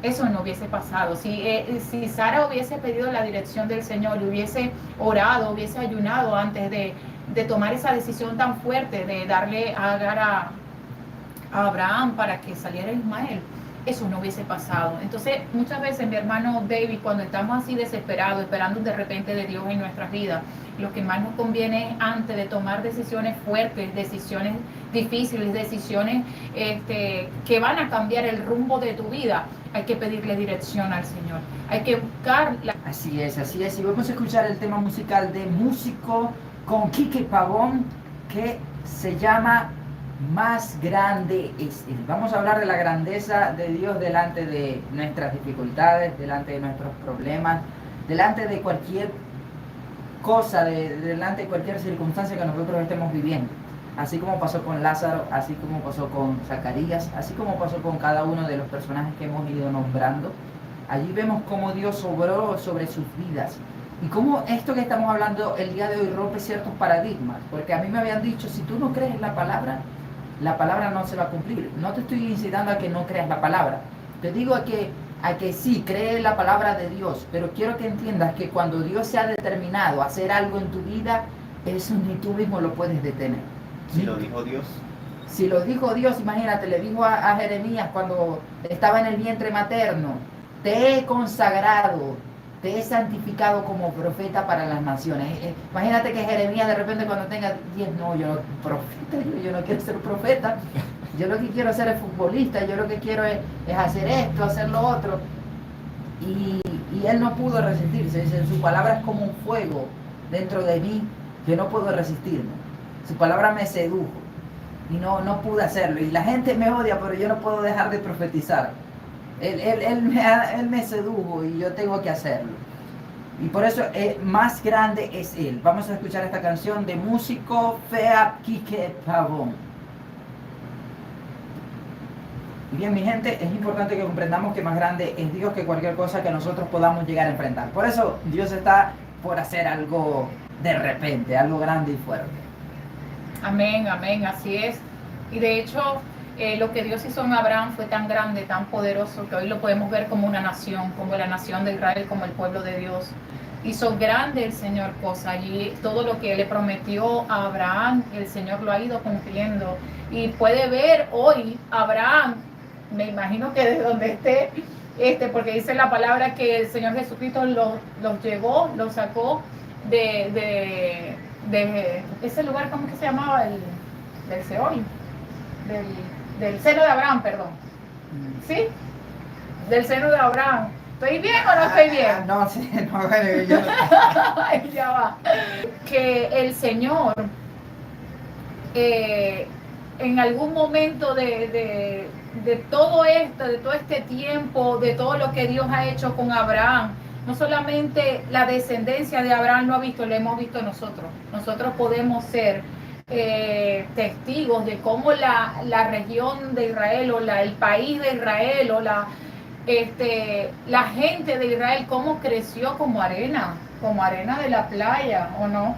eso no hubiese pasado, si Sara hubiese pedido la dirección del Señor, hubiese orado, hubiese ayunado antes de tomar esa decisión tan fuerte de darle a Agar a Abraham para que saliera Ismael, eso no hubiese pasado. Entonces, muchas veces, mi hermano David, cuando estamos así desesperados, esperando de repente de Dios en nuestras vidas, lo que más nos conviene es antes de tomar decisiones fuertes, decisiones difíciles, decisiones que van a cambiar el rumbo de tu vida, hay que pedirle dirección al Señor. Hay que buscar Así es. Y vamos a escuchar el tema musical de Músico con Quique Pavón, que se llama Más grande es Él. Vamos a hablar de la grandeza de Dios delante de nuestras dificultades, delante de nuestros problemas, delante de cualquier cosa, delante de cualquier circunstancia que nosotros estemos viviendo. así como pasó con Lázaro, así como pasó con Zacarías, así como pasó con cada uno de los personajes que hemos ido nombrando. Allí vemos cómo Dios obró sobre sus vidas y cómo esto que estamos hablando el día de hoy rompe ciertos paradigmas, porque a mí me habían dicho, si tú no crees en la palabra no se va a cumplir. No te estoy incitando a que no creas la palabra, te digo a que sí, cree en la palabra de Dios, pero quiero que entiendas que cuando Dios se ha determinado a hacer algo en tu vida, eso ni tú mismo lo puedes detener. Si lo dijo Dios. Si lo dijo Dios, imagínate, le dijo a Jeremías cuando estaba en el vientre materno, te he consagrado, te he santificado como profeta para las naciones. Imagínate que Jeremías de repente cuando tenga 10, no, yo no quiero ser profeta, yo lo que quiero ser es futbolista, yo lo que quiero es hacer esto, hacer lo otro. Y él no pudo resistirse, dice, su palabra es como un fuego dentro de mí, que no puedo resistirme. Su palabra me sedujo y no pude hacerlo. Y la gente me odia, pero yo no puedo dejar de profetizar. Él me sedujo y yo tengo que hacerlo. Y por eso más grande es Él. Vamos a escuchar esta canción de músico Fea Quique Pavón. Bien, mi gente, es importante que comprendamos que más grande es Dios que cualquier cosa que nosotros podamos llegar a enfrentar. Por eso Dios está por hacer algo de repente, algo grande y fuerte. Amén, amén, así es. Y de hecho, lo que Dios hizo en Abraham fue tan grande, tan poderoso, que hoy lo podemos ver como una nación, como la nación de Israel, como el pueblo de Dios. Hizo grande el Señor cosas y todo lo que le prometió a Abraham, el Señor lo ha ido cumpliendo. Y puede ver hoy Abraham, me imagino que desde donde esté, porque dice la palabra que el Señor Jesucristo los llevó, los sacó de ese lugar, ¿cómo que se llamaba? Del Seol, del seno de Abraham, perdón. ¿Sí? Del seno de Abraham. ¿Estoy bien o no estoy bien? No, sí, no, bueno, yo... Ya va. Que el Señor, en algún momento de todo esto, de todo este tiempo, de todo lo que Dios ha hecho con Abraham, no solamente la descendencia de Abraham lo ha visto, lo hemos visto nosotros. Nosotros podemos ser testigos de cómo la región de Israel o el país de Israel o la gente de Israel, cómo creció como arena de la playa, ¿o no?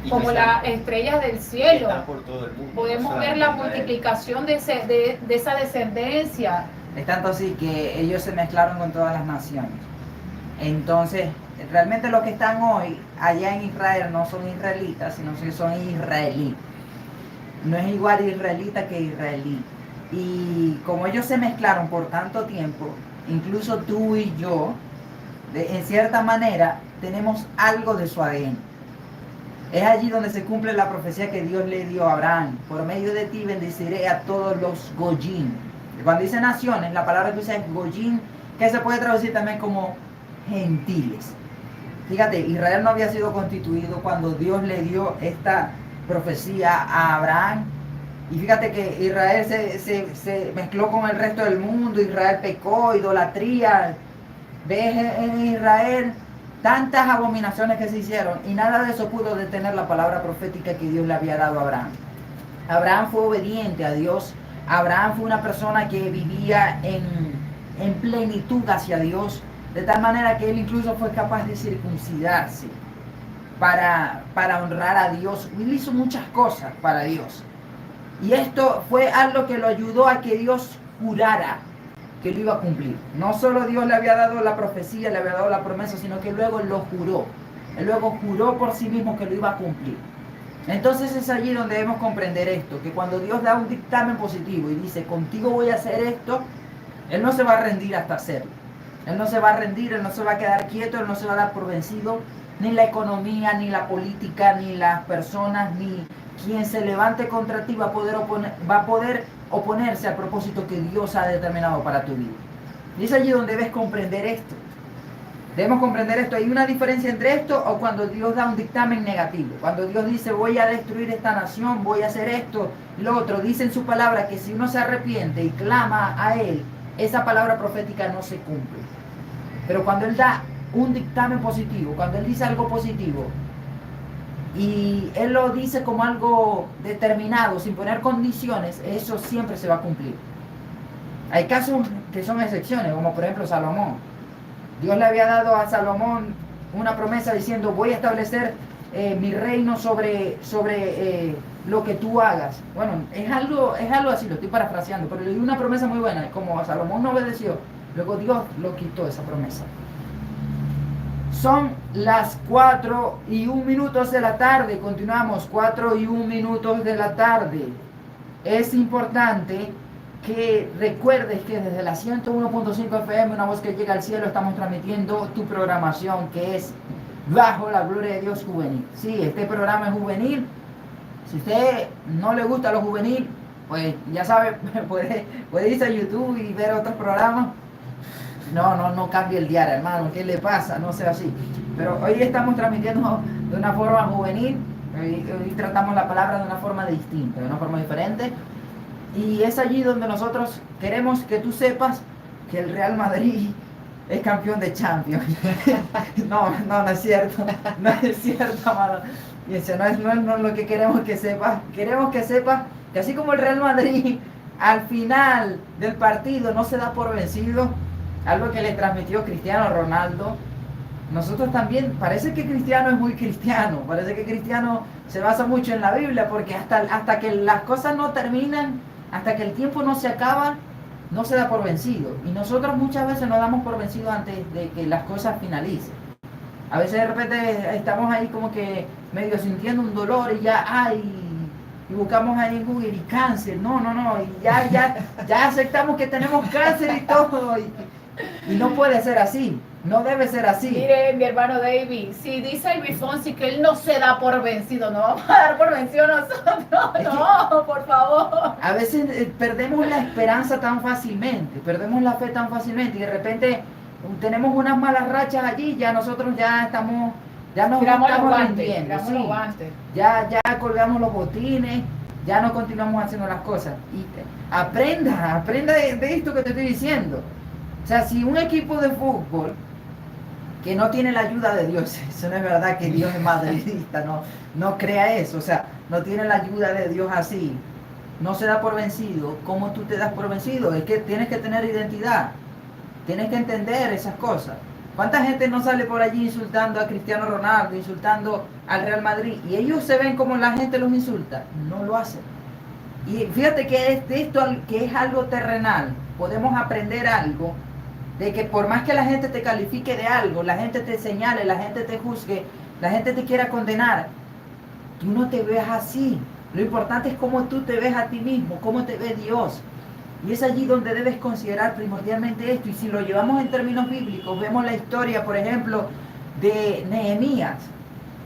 Y Como las estrellas del cielo. Están por todo el mundo, Podemos no ver la solamente multiplicación de esa descendencia. Es tanto así que ellos se mezclaron con todas las naciones. Entonces, realmente los que están hoy allá en Israel no son israelitas, sino que son israelí. No es igual israelita que israelí. Y como ellos se mezclaron por tanto tiempo, incluso tú y yo, en cierta manera, tenemos algo de su ADN. Es allí donde se cumple la profecía que Dios le dio a Abraham. Por medio de ti bendeciré a todos los Goyim. Cuando dice naciones, la palabra que usa es Goyim, que se puede traducir también como gentiles. Fíjate, Israel no había sido constituido cuando Dios le dio esta profecía a Abraham. Y fíjate que Israel se mezcló con el resto del mundo. Israel pecó, idolatría. Ves en Israel tantas abominaciones que se hicieron y nada de eso pudo detener la palabra profética que Dios le había dado a Abraham. Abraham fue obediente a Dios. Abraham fue una persona que vivía en plenitud hacia Dios, de tal manera que él incluso fue capaz de circuncidarse para honrar a Dios. Él hizo muchas cosas para Dios. Y esto fue algo que lo ayudó a que Dios jurara que lo iba a cumplir. No solo Dios le había dado la profecía, le había dado la promesa, sino que luego lo juró. Él luego juró por sí mismo que lo iba a cumplir. Entonces es allí donde debemos comprender esto, que cuando Dios da un dictamen positivo y dice, contigo voy a hacer esto, Él no se va a rendir hasta hacerlo. Él no se va a rendir, Él no se va a quedar quieto, Él no se va a dar por vencido, ni la economía, ni la política, ni las personas, ni quien se levante contra ti va a poder oponerse al propósito que Dios ha determinado para tu vida. Y es allí donde debes comprender esto. Debemos comprender esto. Hay una diferencia entre esto o cuando Dios da un dictamen negativo. Cuando Dios dice voy a destruir esta nación, voy a hacer esto, lo otro. Dice en su palabra que si uno se arrepiente y clama a Él, esa palabra profética no se cumple. Pero cuando Él da un dictamen positivo, cuando Él dice algo positivo, y Él lo dice como algo determinado, sin poner condiciones, eso siempre se va a cumplir. Hay casos que son excepciones, como por ejemplo Salomón. Dios le había dado a Salomón una promesa diciendo, voy a establecer mi reino sobre lo que tú hagas. Bueno, es algo así, lo estoy parafraseando, pero le dio una promesa muy buena. Como a Salomón no obedeció, luego Dios lo quitó esa promesa. Son las 4:01 de la tarde, continuamos, 4:01 de la tarde. Es importante que recuerdes que desde la 101.5 FM, una voz que llega al cielo, estamos transmitiendo tu programación que es Bajo la Gloria de Dios Juvenil. Sí, este programa es juvenil. Si usted no le gusta lo juvenil, pues ya sabe, puede irse a YouTube y ver otros programas. No cambie el diario, hermano, ¿qué le pasa? No sea así. Pero hoy estamos transmitiendo de una forma juvenil, hoy tratamos la palabra de una forma distinta, de una forma diferente. Y es allí donde nosotros queremos que tú sepas que el Real Madrid es campeón de Champions. No es cierto. No es cierto, hermano. Y eso no es lo que queremos que sepas. Queremos que sepas que así como el Real Madrid al final del partido no se da por vencido, algo que le transmitió Cristiano Ronaldo, nosotros también, parece que Cristiano es muy cristiano, parece que Cristiano se basa mucho en la Biblia, porque hasta que las cosas no terminan, hasta que el tiempo no se acaba, no se da por vencido. Y nosotros muchas veces nos damos por vencido antes de que las cosas finalicen. A veces de repente estamos ahí como que medio sintiendo un dolor y ya, y buscamos ahí en Google y cáncer, no, y ya aceptamos que tenemos cáncer y todo, y no puede ser así, no debe ser así. Mire, mi hermano David, si dice Elvis Fonsi que él no se da por vencido, no vamos a dar por vencido nosotros, no, por favor. A veces perdemos la esperanza tan fácilmente, perdemos la fe tan fácilmente, y de repente tenemos unas malas rachas allí, ya nosotros ya nos estamos rindiendo, sí. Ya colgamos los botines, ya no continuamos haciendo las cosas. Y aprenda de esto que te estoy diciendo. O sea, si un equipo de fútbol que no tiene la ayuda de Dios, eso no es verdad que Dios es madridista, no crea eso, o sea, no tiene la ayuda de Dios así, no se da por vencido. ¿Cómo tú te das por vencido? Es que tienes que tener identidad, tienes que entender esas cosas. ¿Cuánta gente no sale por allí insultando a Cristiano Ronaldo, insultando al Real Madrid? Y ellos se ven como la gente los insulta. No lo hacen. Y fíjate que esto que es algo terrenal, podemos aprender algo, de que por más que la gente te califique de algo, la gente te señale, la gente te juzgue, la gente te quiera condenar, tú no te veas así. Lo importante es cómo tú te ves a ti mismo, cómo te ve Dios. Y es allí donde debes considerar primordialmente esto. Y si lo llevamos en términos bíblicos, vemos la historia, por ejemplo, de Nehemías.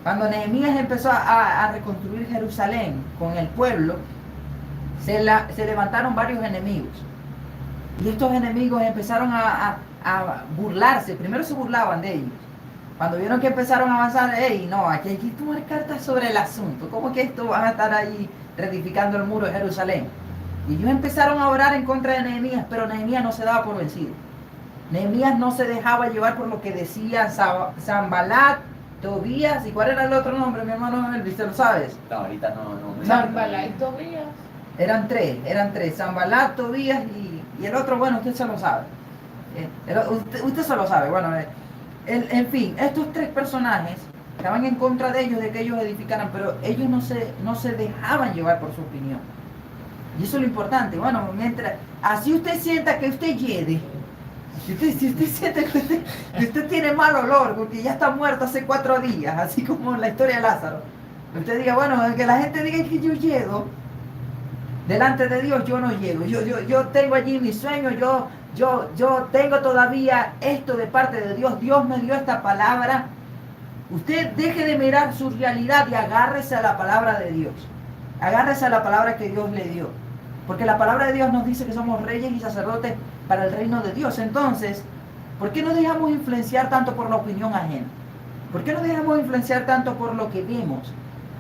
Cuando Nehemías empezó a reconstruir Jerusalén con el pueblo, se levantaron varios enemigos. Y estos enemigos empezaron a burlarse. Primero se burlaban de ellos. Cuando vieron que empezaron a avanzar, aquí hay que tomar cartas sobre el asunto. ¿Cómo que esto van a estar ahí reedificando el muro de Jerusalén? Y ellos empezaron a orar en contra de Nehemías, pero Nehemías no se daba por vencido. Nehemías no se dejaba llevar por lo que decía Sanbalat, Tobías, ¿y cuál era el otro nombre, mi hermano Elvis? ¿Te lo sabes? No, ahorita no. Sanbalat y Tobías. Eran tres, Sanbalat, Tobías y el otro, bueno, usted se lo sabe. Usted se lo sabe, bueno, en fin, estos tres personajes estaban en contra de ellos, de que ellos edificaran, pero ellos no se dejaban llevar por su opinión. Y eso es lo importante. Bueno, mientras así usted sienta que usted hiede, si usted siente que usted tiene mal olor porque ya está muerto hace 4 días, así como en la historia de Lázaro, usted diga, bueno, que la gente diga que yo yedo, delante de Dios yo no llego. Yo tengo allí mi sueño, yo tengo todavía esto de parte de Dios. Dios me dio esta palabra. Usted deje de mirar su realidad y agárrese a la palabra de Dios. Agárrese a la palabra que Dios le dio. Porque la palabra de Dios nos dice que somos reyes y sacerdotes para el reino de Dios. Entonces, ¿por qué nos dejamos influenciar tanto por la opinión ajena? ¿Por qué nos dejamos influenciar tanto por lo que vemos?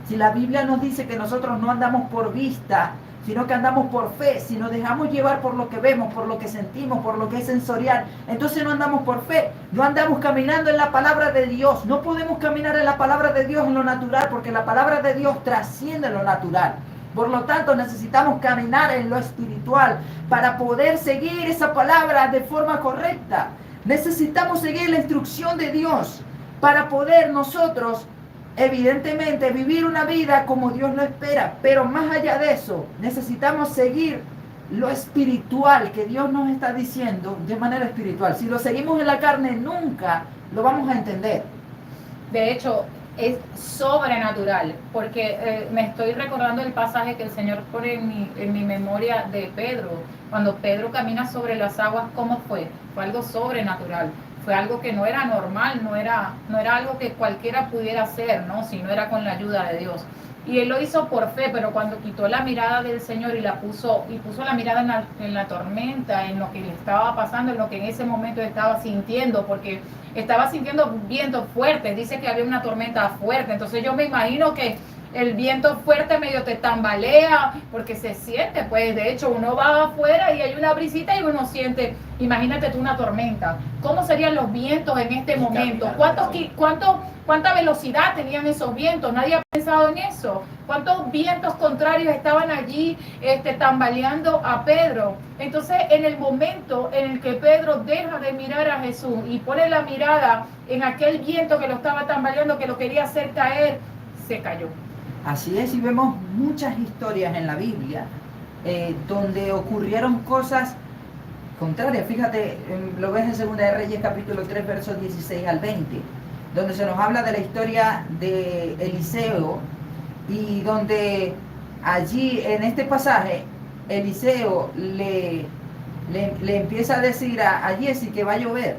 Si la Biblia nos dice que nosotros no andamos por vista, sino que andamos por fe. Si nos dejamos llevar por lo que vemos, por lo que sentimos, por lo que es sensorial, entonces no andamos por fe, no andamos caminando en la palabra de Dios. No podemos caminar en la palabra de Dios en lo natural, porque la palabra de Dios trasciende lo natural. Por lo tanto, necesitamos caminar en lo espiritual para poder seguir esa palabra de forma correcta. Necesitamos seguir la instrucción de Dios para poder nosotros, evidentemente, vivir una vida como Dios lo espera. Pero más allá de eso, necesitamos seguir lo espiritual que Dios nos está diciendo de manera espiritual. Si lo seguimos en la carne, nunca lo vamos a entender. De hecho, es sobrenatural, porque me estoy recordando el pasaje que el Señor pone en mi memoria de Pedro. Cuando Pedro camina sobre las aguas, ¿cómo fue? Fue algo sobrenatural. Fue algo que no era normal, no era algo que cualquiera pudiera hacer, ¿no? Si no era con la ayuda de Dios. Y él lo hizo por fe, pero cuando quitó la mirada del Señor y puso la mirada en la tormenta, en lo que le estaba pasando, en lo que en ese momento estaba sintiendo, porque estaba sintiendo vientos fuertes, dice que había una tormenta fuerte, entonces yo me imagino que el viento fuerte medio te tambalea, porque se siente, pues de hecho uno va afuera y hay una brisita y uno siente, imagínate tú una tormenta, ¿cómo serían los vientos en este momento? ¿Cuánta velocidad tenían esos vientos? Nadie ha pensado en eso. ¿Cuántos vientos contrarios estaban allí tambaleando a Pedro? Entonces, en el momento en el que Pedro deja de mirar a Jesús y pone la mirada en aquel viento que lo estaba tambaleando, que lo quería hacer caer, se cayó. Así es, y vemos muchas historias en la Biblia donde ocurrieron cosas contrarias. Fíjate, lo ves en Segunda de Reyes capítulo 3, versos 16 al 20, donde se nos habla de la historia de Eliseo, y donde allí en este pasaje Eliseo le empieza a decir a Giezi que va a llover.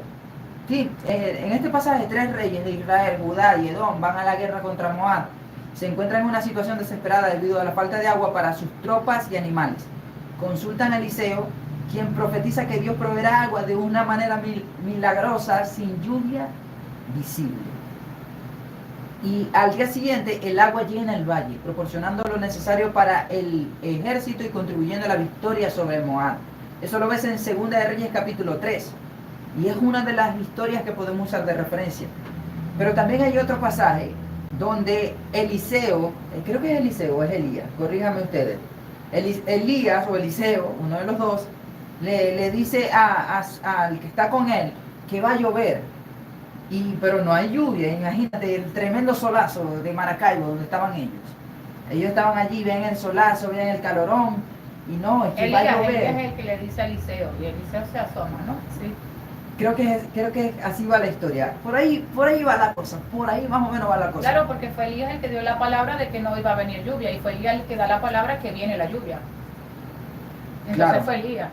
Sí, en este pasaje 3 reyes de Israel, Judá y Edom van a la guerra contra Moab. Se encuentran en una situación desesperada debido a la falta de agua para sus tropas y animales. Consultan a Eliseo, quien profetiza que Dios proveerá agua de una manera milagrosa, sin lluvia visible. Y al día siguiente el agua llena el valle, proporcionando lo necesario para el ejército y contribuyendo a la victoria sobre Moab. Eso lo ves en Segunda de Reyes capítulo 3. Y es una de las historias que podemos usar de referencia. Pero también hay otro pasaje donde Eliseo, creo que es Eliseo o es Elías, corríjame ustedes, Elías o Eliseo, uno de los dos, le dice al que está con él que va a llover, pero no hay lluvia. Imagínate el tremendo solazo de Maracaibo donde estaban ellos. Ellos estaban allí, ven el solazo, ven el calorón, y no, es que Elías, va a llover. Elías es el que le dice a Eliseo, y Eliseo se asoma, ¿no? Sí. Creo que así va la historia. Por ahí va la cosa. Por ahí más o menos va la cosa. Claro, porque fue Elías el que dio la palabra de que no iba a venir lluvia, y fue Elías el que da la palabra que viene la lluvia. Entonces Claro. fue Elías.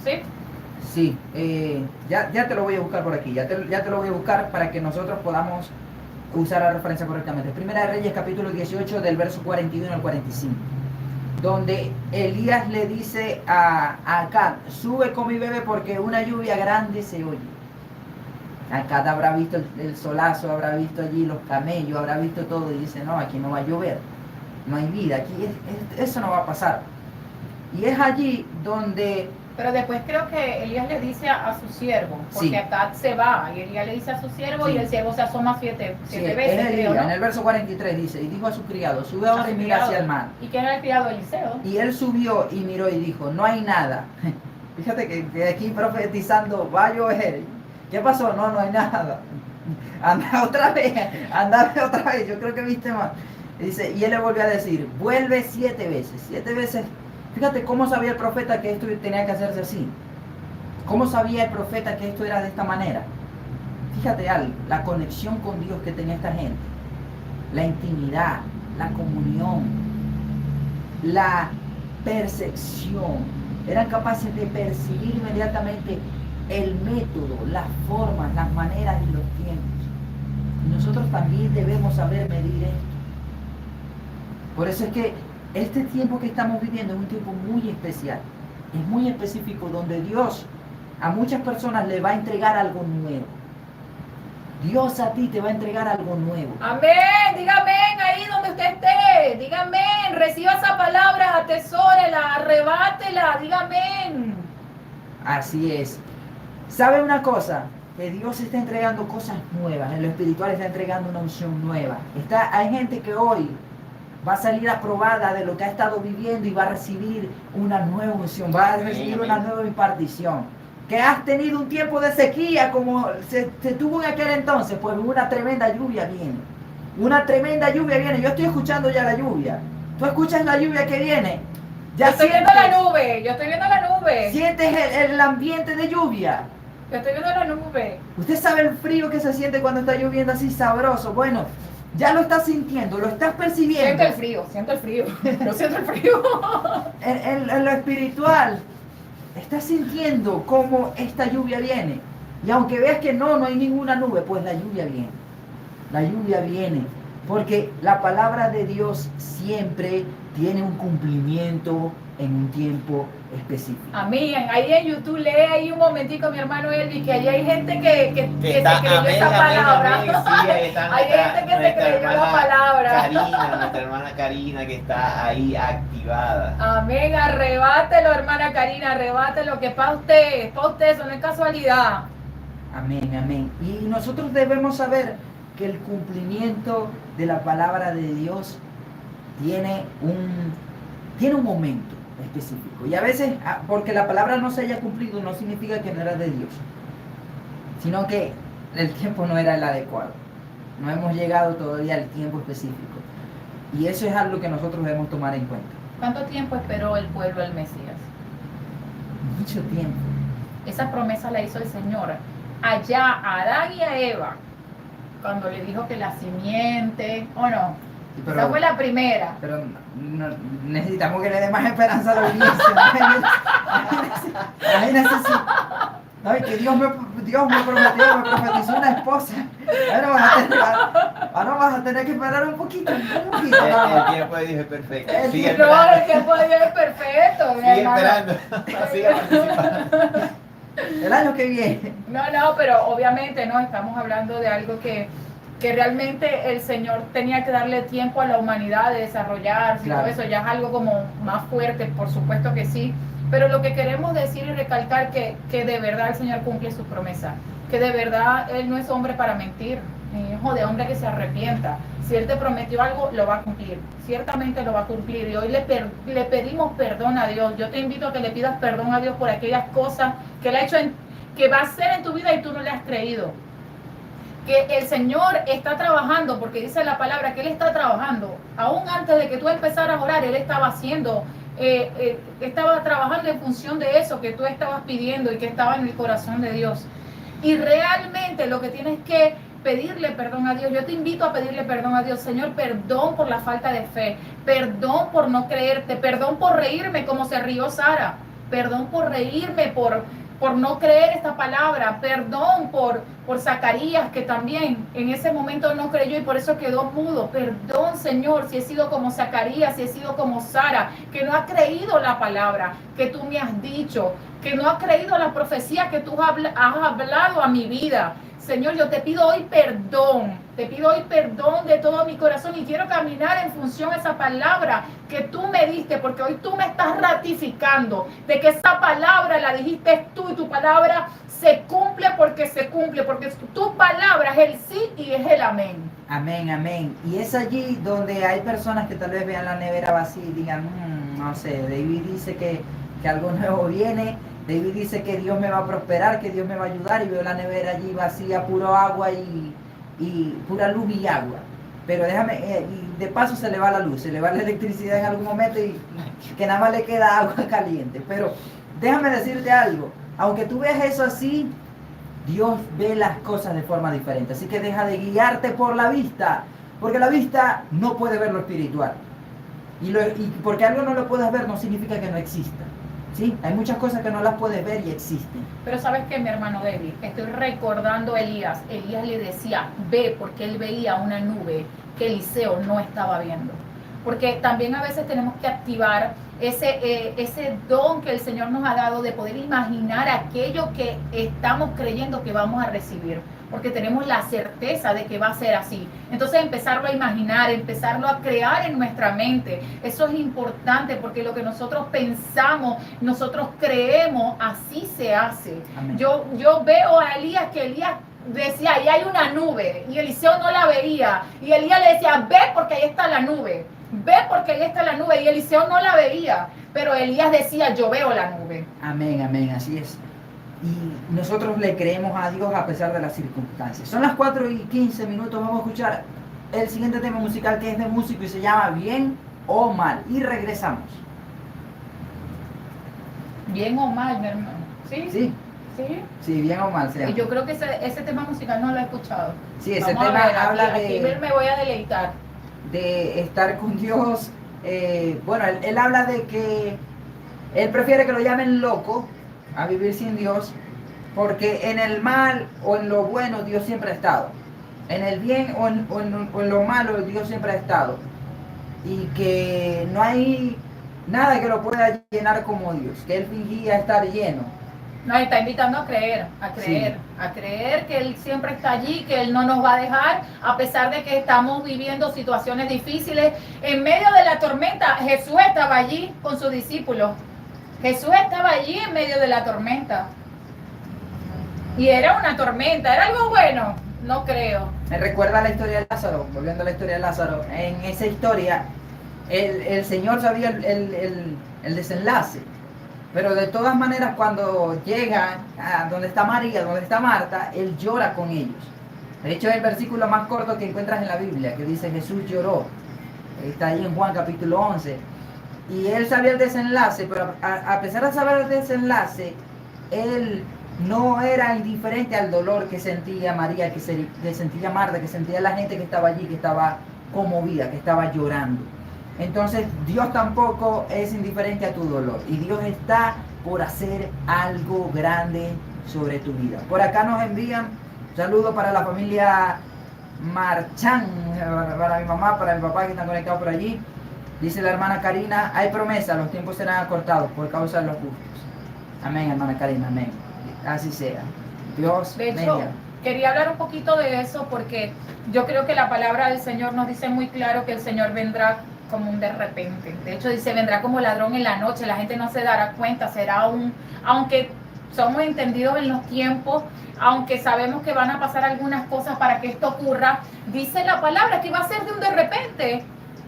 ¿Sí? Sí. Ya te lo voy a buscar por aquí. Ya te lo voy a buscar para que nosotros podamos usar la referencia correctamente. Primera de Reyes capítulo 18 del verso 41 al 45. Donde Elías le dice a Acab, sube con mi bebé porque una lluvia grande se oye. Acab habrá visto el solazo, habrá visto allí los camellos, habrá visto todo y dice, no, aquí no va a llover, no hay vida, aquí eso no va a pasar. Y es allí donde... Pero después creo que Elías le dice a su siervo, porque Sí. Acab se va, y Elías le dice a su siervo, Sí. y el siervo se asoma siete Sí, veces, es creo, Elías, ¿no? en el verso 43 dice, y dijo a su criado, sube A ahora su y mira criado. hacia el mar. ¿Y quién era el criado? Eliseo. Y él subió y miró y dijo, no hay nada. Fíjate que aquí profetizando va a llover. ¿Qué pasó? No hay nada. Anda otra vez, yo creo que viste más. Dice, y él le volvió a decir, vuelve 7 veces. 7 veces. Fíjate cómo sabía el profeta que esto tenía que hacerse así. ¿Cómo sabía el profeta que esto era de esta manera? Fíjate algo, la conexión con Dios que tenía esta gente, la intimidad, la comunión, la percepción. Eran capaces de percibir inmediatamente el método, las formas, las maneras y los tiempos. Y nosotros también debemos saber medir esto. Por eso es que este tiempo que estamos viviendo es un tiempo muy especial, es muy específico, donde Dios a muchas personas le va a entregar algo nuevo. Dios a ti te va a entregar algo nuevo. Amén, diga amén ahí donde usted esté, diga amén, reciba esa palabra, atesórela, arrebátela, diga amén. Así es. ¿Sabe una cosa? Que Dios está entregando cosas nuevas, en lo espiritual está entregando una unción nueva. Hay gente que hoy va a salir aprobada de lo que ha estado viviendo y va a recibir una nueva unción, va a recibir una nueva impartición. Que has tenido un tiempo de sequía como se tuvo en aquel entonces, pues una tremenda lluvia viene. Una tremenda lluvia viene. Yo estoy escuchando ya la lluvia. ¿Tú escuchas la lluvia que viene? Ya yo estoy viendo la nube, yo estoy viendo la nube. ¿Sientes el ambiente de lluvia? Yo estoy viendo la nube. ¿Usted sabe el frío que se siente cuando está lloviendo así sabroso? Bueno, ya lo estás sintiendo, lo estás percibiendo. Siento el frío, yo siento el frío. En lo espiritual, estás sintiendo cómo esta lluvia viene. Y aunque veas que no hay ninguna nube, pues la lluvia viene. La lluvia viene. Porque la palabra de Dios siempre tiene un cumplimiento en un tiempo específico. Amén. Ahí en YouTube lee ahí un momentico, mi hermano Elvis, que ahí hay gente que se creyó esa palabra. Amén, sí, hay gente que se creyó la palabra. Nuestra hermana Karina, que está ahí activada. Amén. Arrebátelo, hermana Karina, arrebátelo, que es para usted, eso no es casualidad. Amén, amén. Y nosotros debemos saber que el cumplimiento de la palabra de Dios tiene un momento específico. Y a veces, porque la palabra no se haya cumplido, no significa que no era de Dios, sino que el tiempo no era el adecuado. No hemos llegado todavía al tiempo específico. Y eso es algo que nosotros debemos tomar en cuenta. ¿Cuánto tiempo esperó el pueblo al Mesías? Mucho tiempo. Esa promesa la hizo el Señor allá a Adán y a Eva, cuando le dijo que la simiente, ¿o no? Sí, pero, esa fue la primera. Pero necesitamos que le dé más esperanza a la audiencia. Imagínense si... No, y que Dios me profetizó una esposa. Ahora vas a tener que esperar un poquito. El tiempo de Dios es perfecto. El tiempo de Dios es perfecto. Sigue esperando. Sigue participando. El año que viene. No, pero obviamente no, estamos hablando de algo que realmente el Señor tenía que darle tiempo a la humanidad de desarrollarse, claro. Y todo eso ya es algo como más fuerte, por supuesto que sí, pero lo que queremos decir y recalcar que de verdad el Señor cumple su promesa, que de verdad Él no es hombre para mentir, ni hijo de hombre que se arrepienta. Si Él te prometió algo, lo va a cumplir, ciertamente lo va a cumplir, y hoy le pedimos perdón a Dios. Yo te invito a que le pidas perdón a Dios por aquellas cosas que Él ha hecho, que va a hacer en tu vida y tú no le has creído. Que el Señor está trabajando, porque dice la palabra que Él está trabajando. Aún antes de que tú empezaras a orar, Él estaba haciendo, estaba trabajando en función de eso que tú estabas pidiendo y que estaba en el corazón de Dios. Y realmente lo que tienes que pedirle perdón a Dios, yo te invito a pedirle perdón a Dios. Señor, perdón por la falta de fe, perdón por no creerte, perdón por reírme como se rió Sara, perdón por reírme, por no creer esta palabra, perdón por Zacarías, que también en ese momento no creyó y por eso quedó mudo. Perdón, Señor, si he sido como Zacarías, si he sido como Sara, que no ha creído la palabra que tú me has dicho, que no ha creído la profecía que tú has hablado a mi vida. Señor, yo te pido hoy perdón de todo mi corazón y quiero caminar en función a esa palabra que tú me diste, porque hoy tú me estás ratificando de que esa palabra la dijiste tú y tu palabra se cumple porque tu palabra es el sí y es el amén. Amén, amén. Y es allí donde hay personas que tal vez vean la nevera vacía y digan, no sé, David dice que algo nuevo viene. David dice que Dios me va a prosperar, que Dios me va a ayudar, y veo la nevera allí vacía, puro agua y pura luz y agua. Pero déjame, y de paso se le va la luz, se le va la electricidad en algún momento y que nada más le queda agua caliente. Pero déjame decirte algo, aunque tú veas eso así, Dios ve las cosas de forma diferente. Así que deja de guiarte por la vista, porque la vista no puede ver lo espiritual. Y porque algo no lo puedes ver no significa que no exista. Sí, hay muchas cosas que no las puedes ver y existen. Pero ¿sabes qué, mi hermano David? Estoy recordando a Elías. Elías le decía, ve, porque él veía una nube que Eliseo no estaba viendo. Porque también a veces tenemos que activar ese don que el Señor nos ha dado de poder imaginar aquello que estamos creyendo que vamos a recibir. porque tenemos la certeza de que va a ser así. Entonces empezarlo a imaginar, empezarlo a crear en nuestra mente, eso es importante porque lo que nosotros pensamos, nosotros creemos, así se hace. Amén. Yo veo a Elías, que Elías decía, ahí hay una nube, y Eliseo no la veía, y Elías le decía, ve porque ahí está la nube, ve porque ahí está la nube, y Eliseo no la veía, pero Elías decía, yo veo la nube. Amén, amén, así es. Y nosotros le creemos a Dios a pesar de las circunstancias. Son las 4:15, vamos a escuchar el siguiente tema musical que es de músico y se llama Bien o Mal. Y regresamos. Bien o mal, mi hermano. ¿Sí? Sí, ¿Sí? sí, Bien o Mal se llama. Y yo creo que ese tema musical no lo he escuchado. Sí, ese Vamos a tema ver, habla aquí me voy a deleitar. de estar con Dios. Bueno, él habla de que él prefiere que lo llamen loco a vivir sin Dios, porque en el mal o en lo bueno Dios siempre ha estado. En el bien o en lo malo Dios siempre ha estado. Y que no hay nada que lo pueda llenar como Dios, que él fingía estar lleno. Nos está invitando a creer, Sí. a creer que Él siempre está allí, que Él no nos va a dejar, a pesar de que estamos viviendo situaciones difíciles. En medio de la tormenta, Jesús estaba allí con sus discípulos. Jesús estaba allí en medio de la tormenta. Y era una tormenta, ¿era algo bueno? No creo. Me recuerda la historia de Lázaro, volviendo a la historia de Lázaro. En esa historia, el Señor sabía el desenlace. Pero de todas maneras, cuando llega a donde está María, donde está Marta, él llora con ellos. De hecho, es el versículo más corto que encuentras en la Biblia, que dice Jesús lloró. Está ahí en Juan capítulo 11. Y él sabía el desenlace, pero a pesar de saber el desenlace, él no era indiferente al dolor que sentía María, que sentía Marta, que sentía la gente que estaba allí, que estaba conmovida, que estaba llorando. Entonces Dios tampoco es indiferente a tu dolor y Dios está por hacer algo grande sobre tu vida. Por acá nos envían un saludo para la familia Marchán, para mi mamá, para mi papá que están conectados por allí. Dice la hermana Karina, hay promesa, los tiempos serán acortados por causa de los justos. Amén, hermana Karina, amén. Así sea. Dios De hecho, bendiga. quería hablar un poquito de eso porque yo creo que la palabra del Señor nos dice muy claro que el Señor vendrá como un de repente. De hecho, dice, vendrá como ladrón en la noche, la gente no se dará cuenta, será aunque somos entendidos en los tiempos, aunque sabemos que van a pasar algunas cosas para que esto ocurra, dice la palabra que va a ser de un de repente.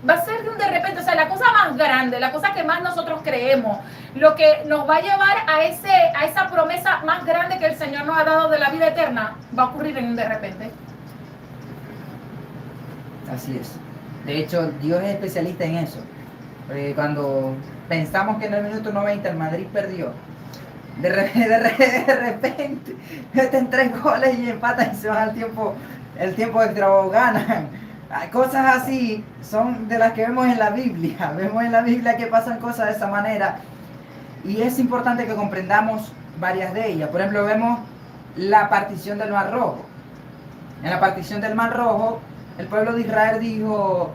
Va a ser de un de repente, o sea, la cosa más grande, la cosa que más nosotros creemos, lo que nos va a llevar a esa promesa más grande que el Señor nos ha dado de la vida eterna, va a ocurrir en un de repente. Así es. De hecho, Dios es especialista en eso. Cuando pensamos que en el minuto 90 el Madrid perdió, de repente meten 3 goles y empatan y se van el tiempo extra o ganan. Cosas así son de las que vemos en la Biblia. Vemos en la Biblia que pasan cosas de esa manera. Y es importante que comprendamos varias de ellas. Por ejemplo, vemos la partición del Mar Rojo. En la partición del Mar Rojo, el pueblo de Israel dijo,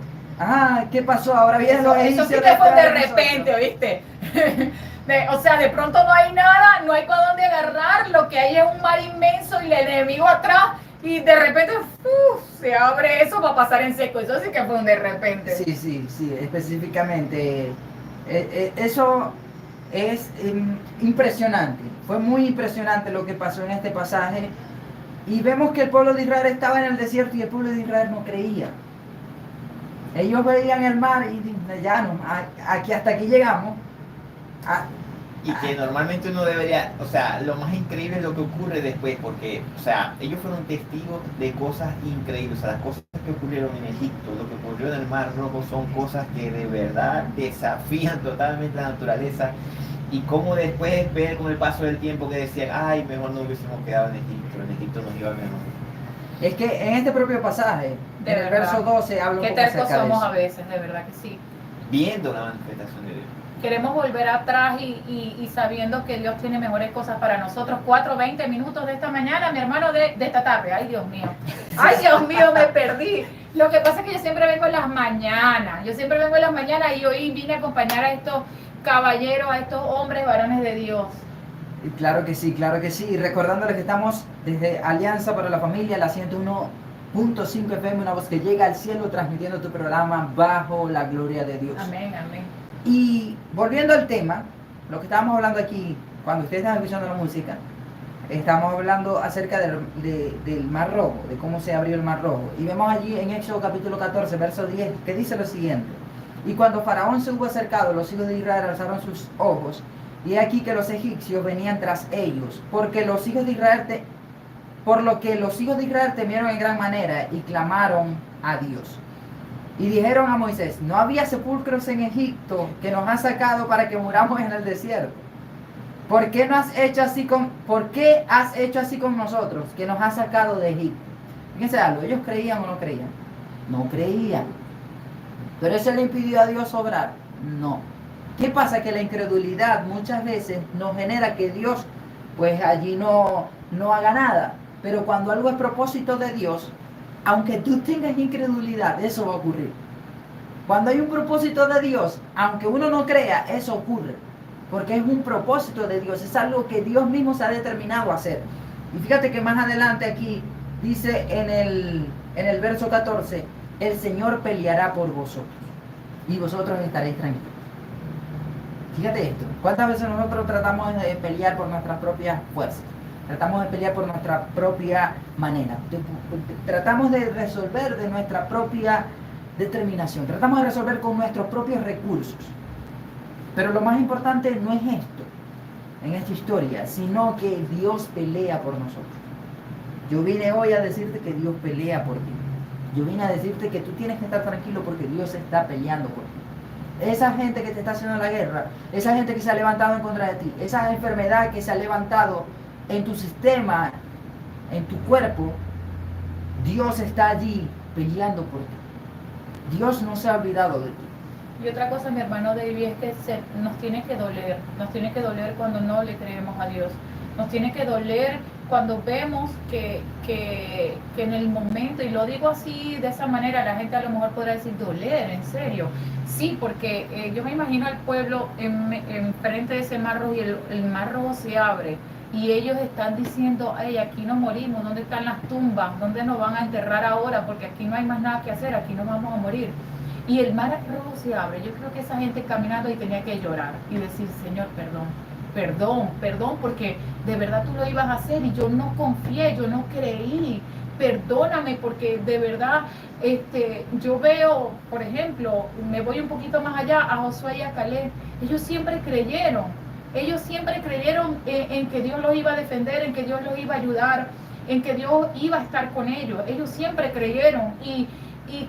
¿qué pasó? Ahora vienen los Eso sí egipcios que fue de detrás nosotros". repente, ¿oíste? O sea, de pronto no hay nada, no hay para dónde agarrar, lo que hay es un mar inmenso y el enemigo atrás, y de repente se abre eso para pasar en seco. Eso sí que fue un de repente. Sí, específicamente. Eso es impresionante. Fue muy impresionante lo que pasó en este pasaje. Y vemos que el pueblo de Israel estaba en el desierto y el pueblo de Israel no creía. Ellos veían el mar y ya no, hasta aquí llegamos. Y que normalmente uno debería, o sea, lo más increíble es lo que ocurre después, porque, o sea, ellos fueron testigos de cosas increíbles, o sea, las cosas que ocurrieron en Egipto, lo que ocurrió en el Mar Rojo son cosas que de verdad desafían totalmente la naturaleza, y cómo después ver con el paso del tiempo que decían, ay, mejor no hubiésemos quedado en Egipto nos iba mejor. Es que en este propio pasaje, De en el verdad. verso 12, habla un Qué poco tercos acerca de somos eso. a veces, de verdad que sí. Viendo la manifestación de Dios. Queremos volver atrás y sabiendo que Dios tiene mejores cosas para nosotros. 4:20 minutos de esta mañana, mi hermano, de esta tarde. Ay, Dios mío. Ay, Dios mío, me perdí. Lo que pasa es que yo siempre vengo en las mañanas. Y hoy vine a acompañar a estos caballeros, a estos hombres, varones de Dios. Y claro que sí, claro que sí. Y recordándoles que estamos desde Alianza para la Familia, la 101.5 FM, una voz que llega al cielo, transmitiendo tu programa Bajo la Gloria de Dios. Amén, amén. Y volviendo al tema, lo que estábamos hablando aquí, cuando ustedes estaban escuchando la música, estamos hablando acerca del Mar Rojo, de cómo se abrió el Mar Rojo. Y vemos allí en Éxodo capítulo 14, verso 10, que dice lo siguiente. Y cuando Faraón se hubo acercado, los hijos de Israel alzaron sus ojos, y he aquí que los egipcios venían tras ellos, por lo que los hijos de Israel temieron en gran manera y clamaron a Dios. Y dijeron a Moisés, ¿no había sepulcros en Egipto que nos has sacado para que muramos en el desierto? ¿Por qué has hecho así con nosotros, que nos has sacado de Egipto? Fíjense algo, ¿ellos creían o no creían? No creían. ¿Pero eso le impidió a Dios obrar? No. ¿Qué pasa? Que la incredulidad muchas veces nos genera que Dios, pues allí no haga nada. Pero cuando algo es propósito de Dios, aunque tú tengas incredulidad, eso va a ocurrir. Cuando hay un propósito de Dios, aunque uno no crea, eso ocurre. Porque es un propósito de Dios, es algo que Dios mismo se ha determinado a hacer. Y fíjate que más adelante aquí dice en el verso 14, el Señor peleará por vosotros y vosotros estaréis tranquilos. Fíjate esto, ¿cuántas veces nosotros tratamos de pelear por nuestras propias fuerzas? Tratamos de pelear por nuestra propia manera. Tratamos de resolver de nuestra propia determinación. Tratamos de resolver con nuestros propios recursos. Pero lo más importante no es esto, en esta historia, sino que Dios pelea por nosotros. Yo vine hoy a decirte que Dios pelea por ti. Yo vine a decirte que tú tienes que estar tranquilo porque Dios está peleando por ti. Esa gente que te está haciendo la guerra, esa gente que se ha levantado en contra de ti, esa enfermedad que se ha levantado en tu sistema, en tu cuerpo, Dios está allí peleando por ti. Dios no se ha olvidado de ti. Y otra cosa, mi hermano David, es que nos tiene que doler cuando no le creemos a Dios. Nos tiene que doler cuando vemos que en el momento, y lo digo así, de esa manera, la gente a lo mejor podrá decir, doler, en serio. Sí, porque yo me imagino al pueblo en frente de ese mar rojo y el mar rojo se abre. Y ellos están diciendo, hey, aquí nos morimos, ¿dónde están las tumbas? ¿Dónde nos van a enterrar ahora? Porque aquí no hay más nada que hacer, aquí nos vamos a morir. Y el mar rojo se abre. Yo creo que esa gente caminando y tenía que llorar y decir, Señor, perdón, porque de verdad tú lo ibas a hacer y yo no confié, yo no creí. Perdóname, porque de verdad yo veo, por ejemplo, me voy un poquito más allá, a Josué y a Caleb. Ellos siempre creyeron en que Dios los iba a defender, en que Dios los iba a ayudar, en que Dios iba a estar con ellos. Ellos siempre creyeron. Y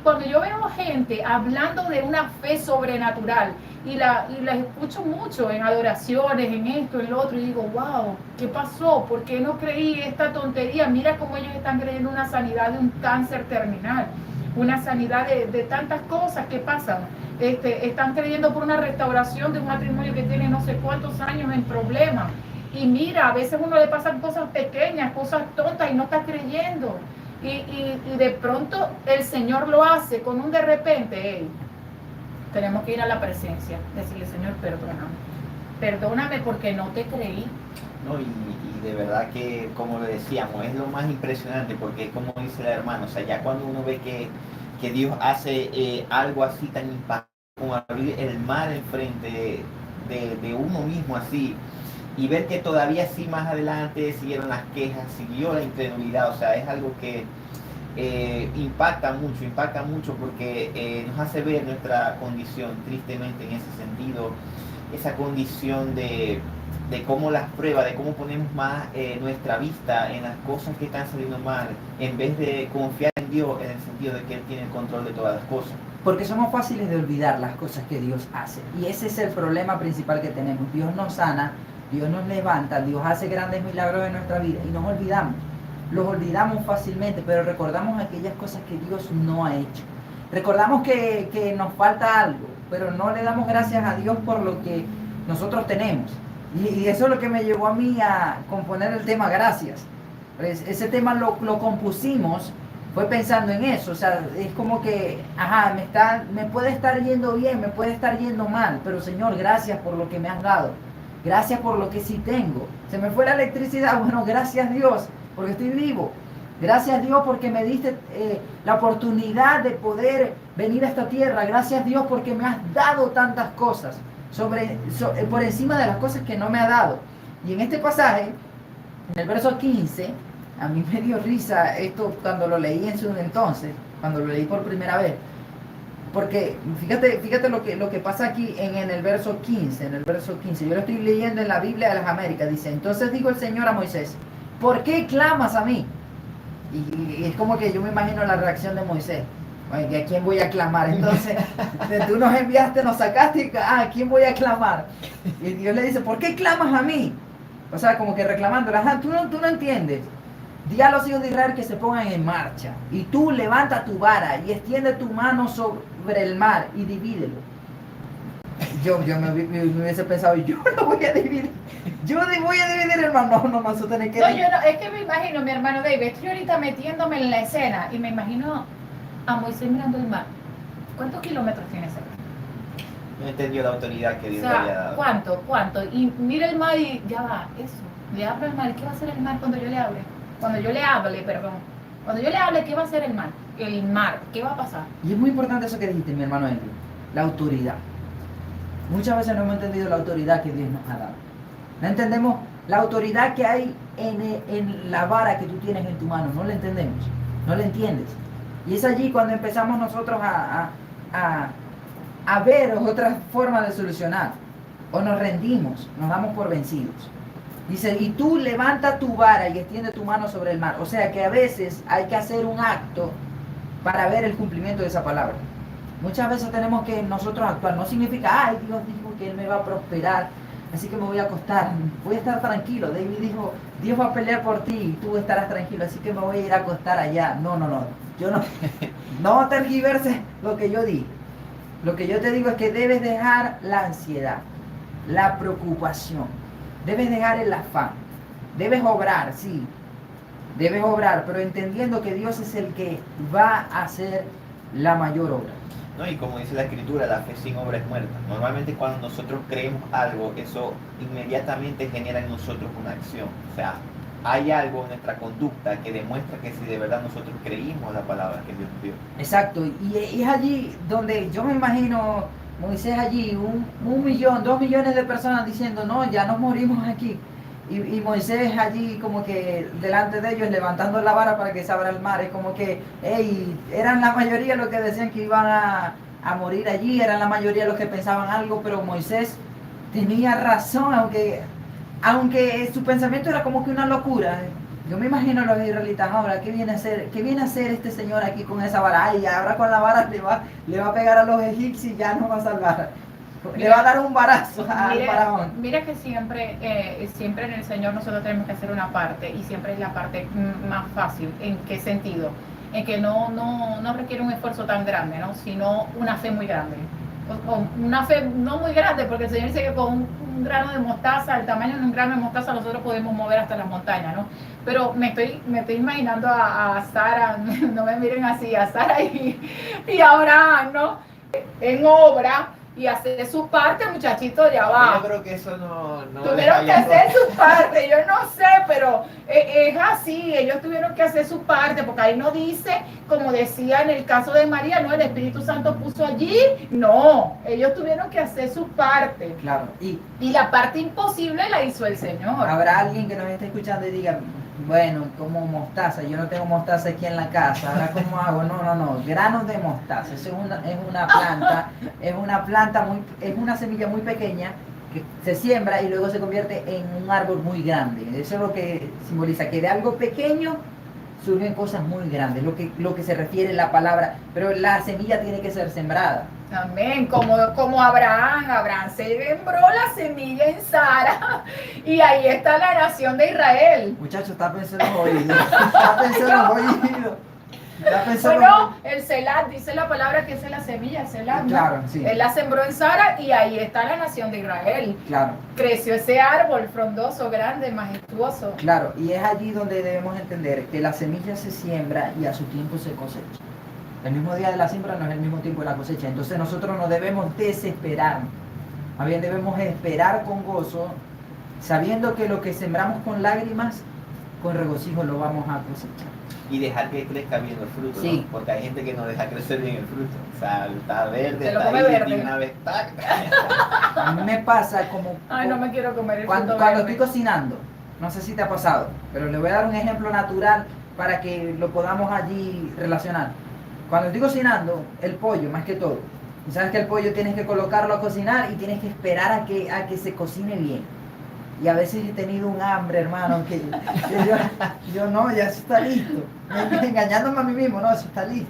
cuando yo veo gente hablando de una fe sobrenatural y la escucho mucho en adoraciones, en esto, en lo otro, y digo, wow, ¿qué pasó? ¿Por qué no creí esta tontería? Mira cómo ellos están creyendo una sanidad de un cáncer terminal, una sanidad de tantas cosas que pasan. Están creyendo por una restauración de un matrimonio que tiene no sé cuántos años en problemas. Y mira, a veces uno le pasan cosas pequeñas, cosas tontas y no está creyendo. Y de pronto el Señor lo hace con un de repente. Hey, tenemos que ir a la presencia, decirle, Señor, perdóname porque no te creí. No, y de verdad que, como le decíamos, es lo más impresionante, porque como dice la hermana, o sea, ya cuando uno ve que Dios hace algo así tan impactante como abrir el mar enfrente de uno mismo así, y ver que todavía sí más adelante siguieron las quejas, siguió la incredulidad, o sea, es algo que impacta mucho porque nos hace ver nuestra condición, tristemente en ese sentido, esa condición de cómo las pruebas, de cómo ponemos más nuestra vista en las cosas que están saliendo mal, en vez de confiar en Dios en el sentido de que Él tiene el control de todas las cosas. Porque somos fáciles de olvidar las cosas que Dios hace. Y ese es el problema principal que tenemos. Dios nos sana, Dios nos levanta, Dios hace grandes milagros en nuestra vida y nos olvidamos. Los olvidamos fácilmente, pero recordamos aquellas cosas que Dios no ha hecho. Recordamos que nos falta algo, pero no le damos gracias a Dios por lo que nosotros tenemos. Y eso es lo que me llevó a mí a componer el tema Gracias. Pues ese tema lo compusimos, fue pensando en eso. O sea, es como que, me puede estar yendo bien, me puede estar yendo mal, pero Señor, gracias por lo que me has dado. Gracias por lo que sí tengo. Se me fue la electricidad. Bueno, gracias Dios, porque estoy vivo. Gracias Dios porque me diste la oportunidad de poder venir a esta tierra. Gracias Dios porque me has dado tantas cosas por encima de las cosas que no me ha dado. Y en este pasaje, en el verso 15, a mí me dio risa esto cuando lo leí en su entonces, cuando lo leí por primera vez. Porque fíjate lo que pasa aquí en el verso 15. En el verso 15, yo lo estoy leyendo en la Biblia de las Américas. Dice, entonces dijo el Señor a Moisés, ¿por qué clamas a mí? Y es como que yo me imagino la reacción de Moisés. Oye, ¿a quién voy a clamar? Entonces, tú nos enviaste, nos sacaste, ¿a quién voy a clamar? Y Dios le dice, ¿por qué clamas a mí? O sea, como que reclamándole, tú no entiendes. Di a los hijos de Israel que se pongan en marcha. Y tú levanta tu vara y extiende tu mano sobre el mar y divídelo. Yo me hubiese pensado, yo no voy a dividir. Yo voy a dividir el mar. No, eso tiene que... No, yo no, es que me imagino, mi hermano David, estoy ahorita metiéndome en la escena y me imagino a Moisés mirando el mar. ¿Cuántos kilómetros tiene ese mar? No entendió la autoridad que O Dios le había sea, dado. ¿cuánto? Y mira el mar y ya va, eso. Le abro el mar. ¿Qué va a hacer el mar cuando yo le hable? Cuando yo le hable, ¿qué va a hacer el mar? El mar, ¿qué va a pasar? Y es muy importante eso que dijiste, mi hermano Henry. La autoridad. Muchas veces no hemos entendido la autoridad que Dios nos ha dado. No entendemos la autoridad que hay en la vara que tú tienes en tu mano. No la entendemos. No la entiendes. Y es allí cuando empezamos nosotros a ver otra forma de solucionar. O nos rendimos, nos damos por vencidos. Dice, y tú levanta tu vara y extiende tu mano sobre el mar. O sea que a veces hay que hacer un acto para ver el cumplimiento de esa palabra. Muchas veces tenemos que nosotros actuar. No significa, ay, Dios dijo que Él me va a prosperar, así que me voy a acostar. Voy a estar tranquilo. David dijo, Dios va a pelear por ti y tú estarás tranquilo, así que me voy a ir a acostar allá. No. Yo no tergiverses lo que yo di. Lo que yo te digo es que debes dejar la ansiedad, la preocupación. Debes dejar el afán. Debes obrar, sí. Debes obrar, pero entendiendo que Dios es el que va a hacer la mayor obra. ¿No? Y como dice la Escritura, la fe sin obra es muerta. Normalmente cuando nosotros creemos algo, eso inmediatamente genera en nosotros una acción. O sea, hay algo en nuestra conducta que demuestra que si de verdad nosotros creímos la palabra que Dios dio. Exacto. Y es allí donde yo me imagino Moisés allí, 1 millón, 2 millones de personas diciendo, no, ya nos morimos aquí. Y Moisés allí como que delante de ellos levantando la vara para que se abra el mar. Es como que, eran la mayoría los que decían que iban a morir allí, eran la mayoría los que pensaban algo, pero Moisés tenía razón, aunque su pensamiento era como que una locura. Yo me imagino a los israelitas ahora, ¿qué viene a hacer este señor aquí con esa vara? Ay, ahora con la vara le va a pegar a los egipcios y ya no va a salvar. Le va a dar un barazo al faraón. Mira que siempre en el Señor nosotros tenemos que hacer una parte, y siempre es la parte más fácil. ¿En qué sentido? En que no requiere un esfuerzo tan grande, ¿no? Sino una fe muy grande. O una fe no muy grande, porque el Señor dice que con un grano de mostaza, el tamaño de un grano de mostaza, nosotros podemos mover hasta las montañas, ¿no? Pero me estoy imaginando a Sara, no me miren así, a Sara y a Abraham, ¿no? En obra, y hacer su parte, muchachito, ya va. Yo creo que eso no tuvieron que hacer su parte, yo no sé, pero es así, ellos tuvieron que hacer su parte, porque ahí no dice, como decía en el caso de María, no, el Espíritu Santo puso allí, no, ellos tuvieron que hacer su parte. Claro, y la parte imposible la hizo el Señor. Habrá alguien que nos esté escuchando y diga, bueno, como mostaza, yo no tengo mostaza aquí en la casa, ahora cómo hago, no, granos de mostaza, eso es una planta, es una semilla muy pequeña que se siembra y luego se convierte en un árbol muy grande. Eso es lo que simboliza, que de algo pequeño surgen cosas muy grandes, lo que se refiere a la palabra, pero la semilla tiene que ser sembrada. Amén, como Abraham sembró la semilla en Sara y ahí está la nación de Israel. Muchachos, está pensando en los oídos. Está pensando en los oídos. Bueno, el Selah, dice la palabra que es la semilla, el Selah, ¿no? Claro, sí. Él la sembró en Sara y ahí está la nación de Israel. Claro. Creció ese árbol frondoso, grande, majestuoso. Claro, y es allí donde debemos entender que la semilla se siembra y a su tiempo se cosecha. El mismo día de la siembra no es el mismo tiempo de la cosecha. Entonces nosotros no debemos desesperar. Más bien debemos esperar con gozo sabiendo que lo que sembramos con lágrimas, con regocijo lo vamos a cosechar. Y dejar que crezca bien el fruto, Sí. ¿no? Porque hay gente que no deja crecer bien el fruto. O sea, está verde, Se lo está come ahí, verde. y una vez ¡tac! A mí me pasa como Ay, no me quiero comer el cuando fruto verde. estoy cocinando, no sé si te ha pasado, pero le voy a dar un ejemplo natural para que lo podamos allí relacionar. Cuando estoy cocinando, el pollo más que todo, y sabes que el pollo tienes que colocarlo a cocinar y tienes que esperar a que se cocine bien. Y a veces he tenido un hambre, hermano, que yo no, ya eso está listo. Engañándome a mí mismo, no, eso está listo.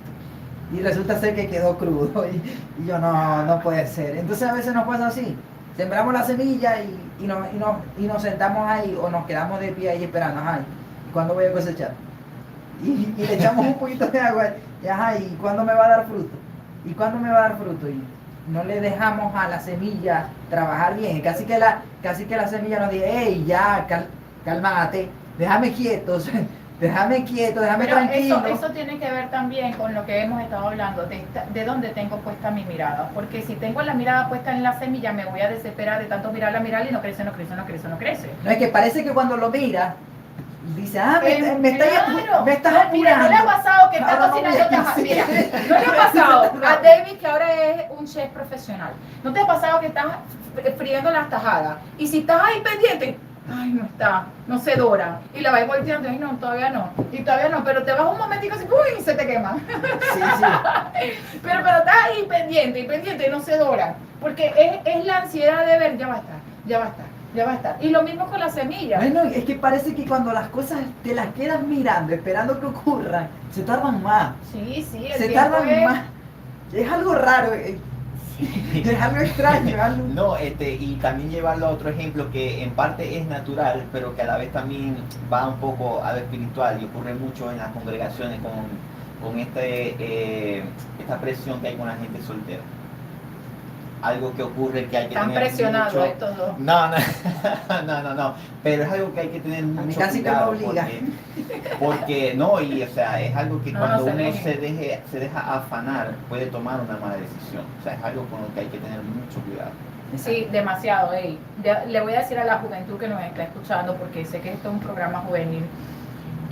Y resulta ser que quedó crudo y yo no puede ser. Entonces a veces nos pasa así. Sembramos la semilla y nos sentamos ahí o nos quedamos de pie ahí esperando. Ajá, ¿y cuándo voy a cosechar? Y le echamos un poquito de agua y ajá, ¿y cuándo me va a dar fruto? ¿Y cuándo me va a dar fruto? Y no le dejamos a la semilla trabajar bien. Casi que la semilla nos dice, hey, ya, cálmate, déjame quieto, déjame Pero tranquilo. eso tiene que ver también con lo que hemos estado hablando, de dónde tengo puesta mi mirada. Porque si tengo la mirada puesta en la semilla, me voy a desesperar de tanto mirarla y no crece, no crece, no crece, no crece. No, es que parece que cuando lo mira, dice, me Claro. estás Mira, ¿no le ha apurando. pasado que está Ahora cocinando vamos a- tajadas? Mira, ¿no le ha pasado a David, que ahora es un chef profesional? ¿No te ha pasado que estás friendo las tajadas? Y si estás ahí pendiente, ay, no está, no se dora. Y la vas volteando, ay, no, todavía no. Y todavía no, pero te vas un momentico así, uy, se te quema. Sí, sí. Pero estás ahí pendiente y no se dora. Porque es la ansiedad de ver, ya va a estar, ya va a estar, ya va a estar. Y lo mismo con la semilla. Bueno, es que parece que cuando las cosas te las quedas mirando, esperando que ocurran, se tardan más. Sí, sí, el Se tiempo tardan es... más. Es algo raro, es algo extraño, es algo... No, y también llevarlo a otro ejemplo que en parte es natural, pero que a la vez también va un poco a lo espiritual y ocurre mucho en las congregaciones con esta presión que hay con la gente soltera. Algo que ocurre que hay que Están tener presionados mucho... estos dos. No, no, pero es algo que hay que tener mí mucho casi que me cuidado obliga. porque no, y o sea, es algo que No, cuando no se uno deje. se deja afanar puede tomar una mala decisión. O sea, es algo con lo que hay que tener mucho cuidado. Sí, demasiado. Ey. Le voy a decir a la juventud que nos está escuchando, porque sé que esto es un programa juvenil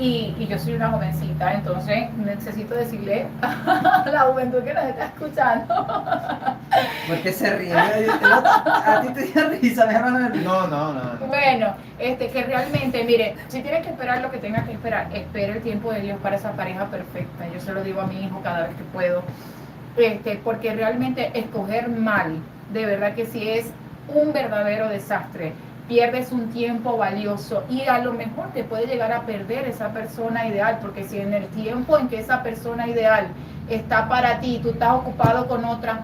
y yo soy una jovencita, entonces necesito decirle a la juventud que nos está escuchando. ¿Por qué se ríe? A ti te dio risa, mi hermano. No. Bueno, que realmente, mire, si tienes que esperar lo que tengas que esperar, espera el tiempo de Dios para esa pareja perfecta. Yo se lo digo a mi hijo cada vez que puedo, porque realmente escoger mal, de verdad que sí es un verdadero desastre. Pierdes un tiempo valioso y a lo mejor te puede llegar a perder esa persona ideal, porque si en el tiempo en que esa persona ideal está para ti, tú estás ocupado con otra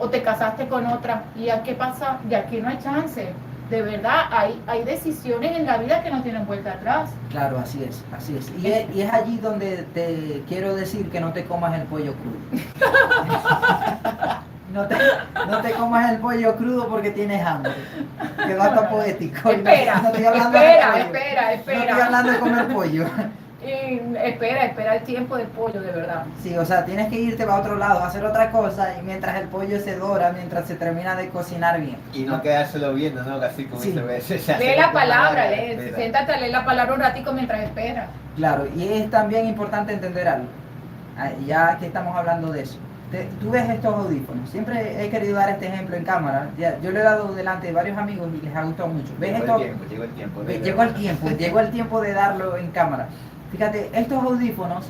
o te casaste con otra, ¿y a qué pasa? Y aquí no hay chance. De verdad, hay decisiones en la vida que no tienen vuelta atrás. Claro, así es, así es. Y es allí donde te quiero decir que no te comas el pollo crudo. No te comas el pollo crudo porque tienes hambre. Quedó hasta poético. Espera, No estoy hablando de pollo. espera. No estoy hablando de comer pollo. Y espera el tiempo del pollo, de verdad. Sí, o sea, tienes que irte para otro lado, a hacer otra cosa y mientras el pollo se dora, mientras se termina de cocinar bien. Y no quedárselo viendo, ¿no? Así como Sí. se ve. Se hace Lee la como palabra, una- lee, siéntate a leer la palabra un ratico mientras esperas. Claro, y es también importante entender algo, ya que estamos hablando de eso. Tú ves estos audífonos, siempre he querido dar este ejemplo en cámara, yo lo he dado delante de varios amigos y les ha gustado mucho. ¿Ves Llegó estos? el tiempo. Llegó el tiempo de darlo en cámara. Fíjate, estos audífonos,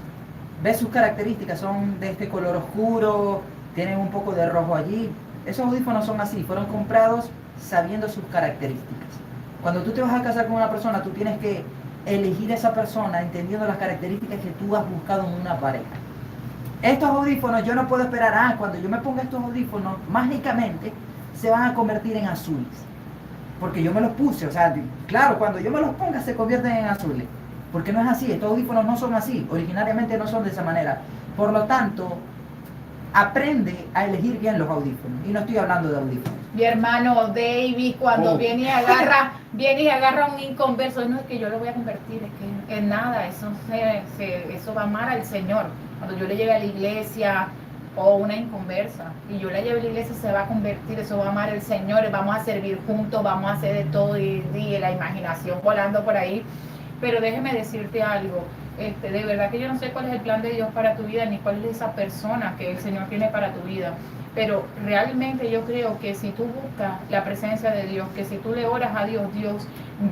ves sus características, son de este color oscuro, tienen un poco de rojo allí. Esos audífonos son así, fueron comprados sabiendo sus características. Cuando tú te vas a casar con una persona, tú tienes que elegir a esa persona entendiendo las características que tú has buscado en una pareja. Estos audífonos, yo no puedo esperar, cuando yo me ponga estos audífonos, mágicamente se van a convertir en azules. Porque yo me los puse, o sea, claro, cuando yo me los ponga se convierten en azules. Porque no es así, estos audífonos no son así, originariamente no son de esa manera. Por lo tanto, aprende a elegir bien los audífonos. Y no estoy hablando de audífonos. Mi hermano David, cuando Oh. viene y agarra un inconverso, no es que yo lo voy a convertir, es que en nada, eso va a amar al Señor. Cuando yo le llegue a la iglesia, o una inconversa, y yo la llevo a la iglesia, se va a convertir, eso va a amar el Señor, vamos a servir juntos, vamos a hacer de todo y la imaginación volando por ahí. Pero déjeme decirte algo, de verdad que yo no sé cuál es el plan de Dios para tu vida, ni cuál es esa persona que el Señor tiene para tu vida, pero realmente yo creo que si tú buscas la presencia de Dios, que si tú le oras a Dios, Dios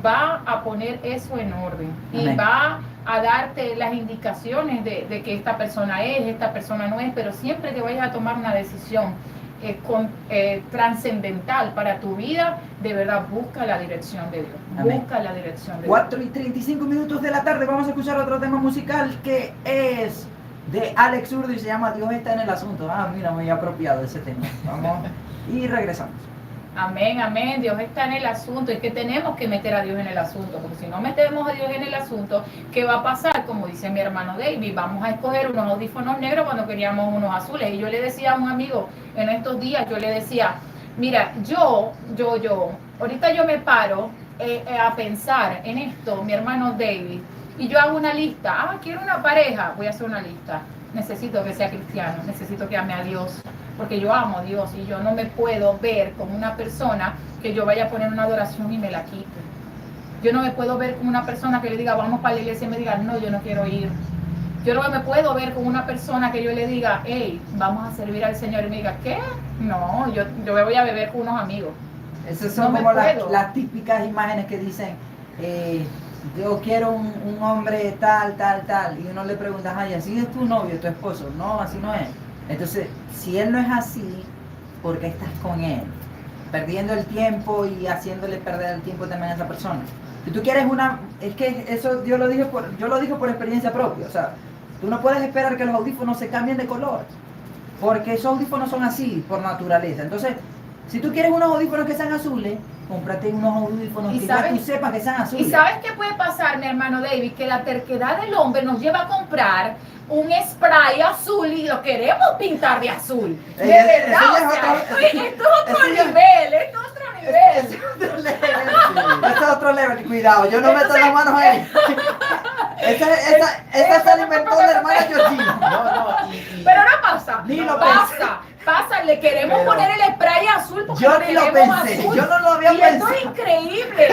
va a poner eso en orden. Amén. Y va a darte las indicaciones de que esta persona es, esta persona no es, pero siempre que vayas a tomar una decisión trascendental para tu vida, de verdad busca la dirección de Dios. Amén. Busca la dirección de Dios. 4:35 de la tarde, vamos a escuchar otro tema musical que es de Alex Zurdo y se llama Dios está en el asunto. Mira, muy apropiado ese tema. Vamos y regresamos. Amén, amén. Dios está en el asunto. Es que tenemos que meter a Dios en el asunto, porque si no metemos a Dios en el asunto, ¿qué va a pasar? Como dice mi hermano David, vamos a escoger unos audífonos negros cuando queríamos unos azules. Y yo le decía a un amigo en estos días, yo le decía, mira, ahorita yo me paro a pensar en esto, mi hermano David, y yo hago una lista. Quiero una pareja, voy a hacer una lista. Necesito que sea cristiano, necesito que ame a Dios, porque yo amo a Dios y yo no me puedo ver como una persona que yo vaya a poner una adoración y me la quite. Yo no me puedo ver como una persona que le diga vamos para la iglesia y me diga no, yo no quiero ir. Yo no me puedo ver como una persona que yo le diga hey, vamos a servir al Señor y me diga ¿qué? No, yo me voy a beber con unos amigos. Esas son como las típicas imágenes que dicen yo quiero un hombre tal, y uno le pregunta, ¿así es tu novio, tu esposo? No, así no es. Entonces, si él no es así, ¿por qué estás con él? Perdiendo el tiempo y haciéndole perder el tiempo también a esa persona. Si tú quieres es que eso yo lo dije por experiencia propia, o sea, tú no puedes esperar que los audífonos se cambien de color, porque esos audífonos son así, por naturaleza. Entonces, si tú quieres unos audífonos que sean azules, cómprate unos audífonos que ya tú sepas que sean azules. ¿Y sabes qué puede pasar, mi hermano David? Que la terquedad del hombre nos lleva a comprar un spray azul y lo queremos pintar de azul. De verdad, esto es otro nivel, esto es otro nivel. Este es otro level, cuidado, yo no meto las manos ahí. Esa se la inventó la hermana Georgina. Pero no pasa. Ni lo pensé. Pasa, le queremos poner el spray azul porque yo ni lo pensé, azul. Yo no lo había pensado. Y esto es increíble,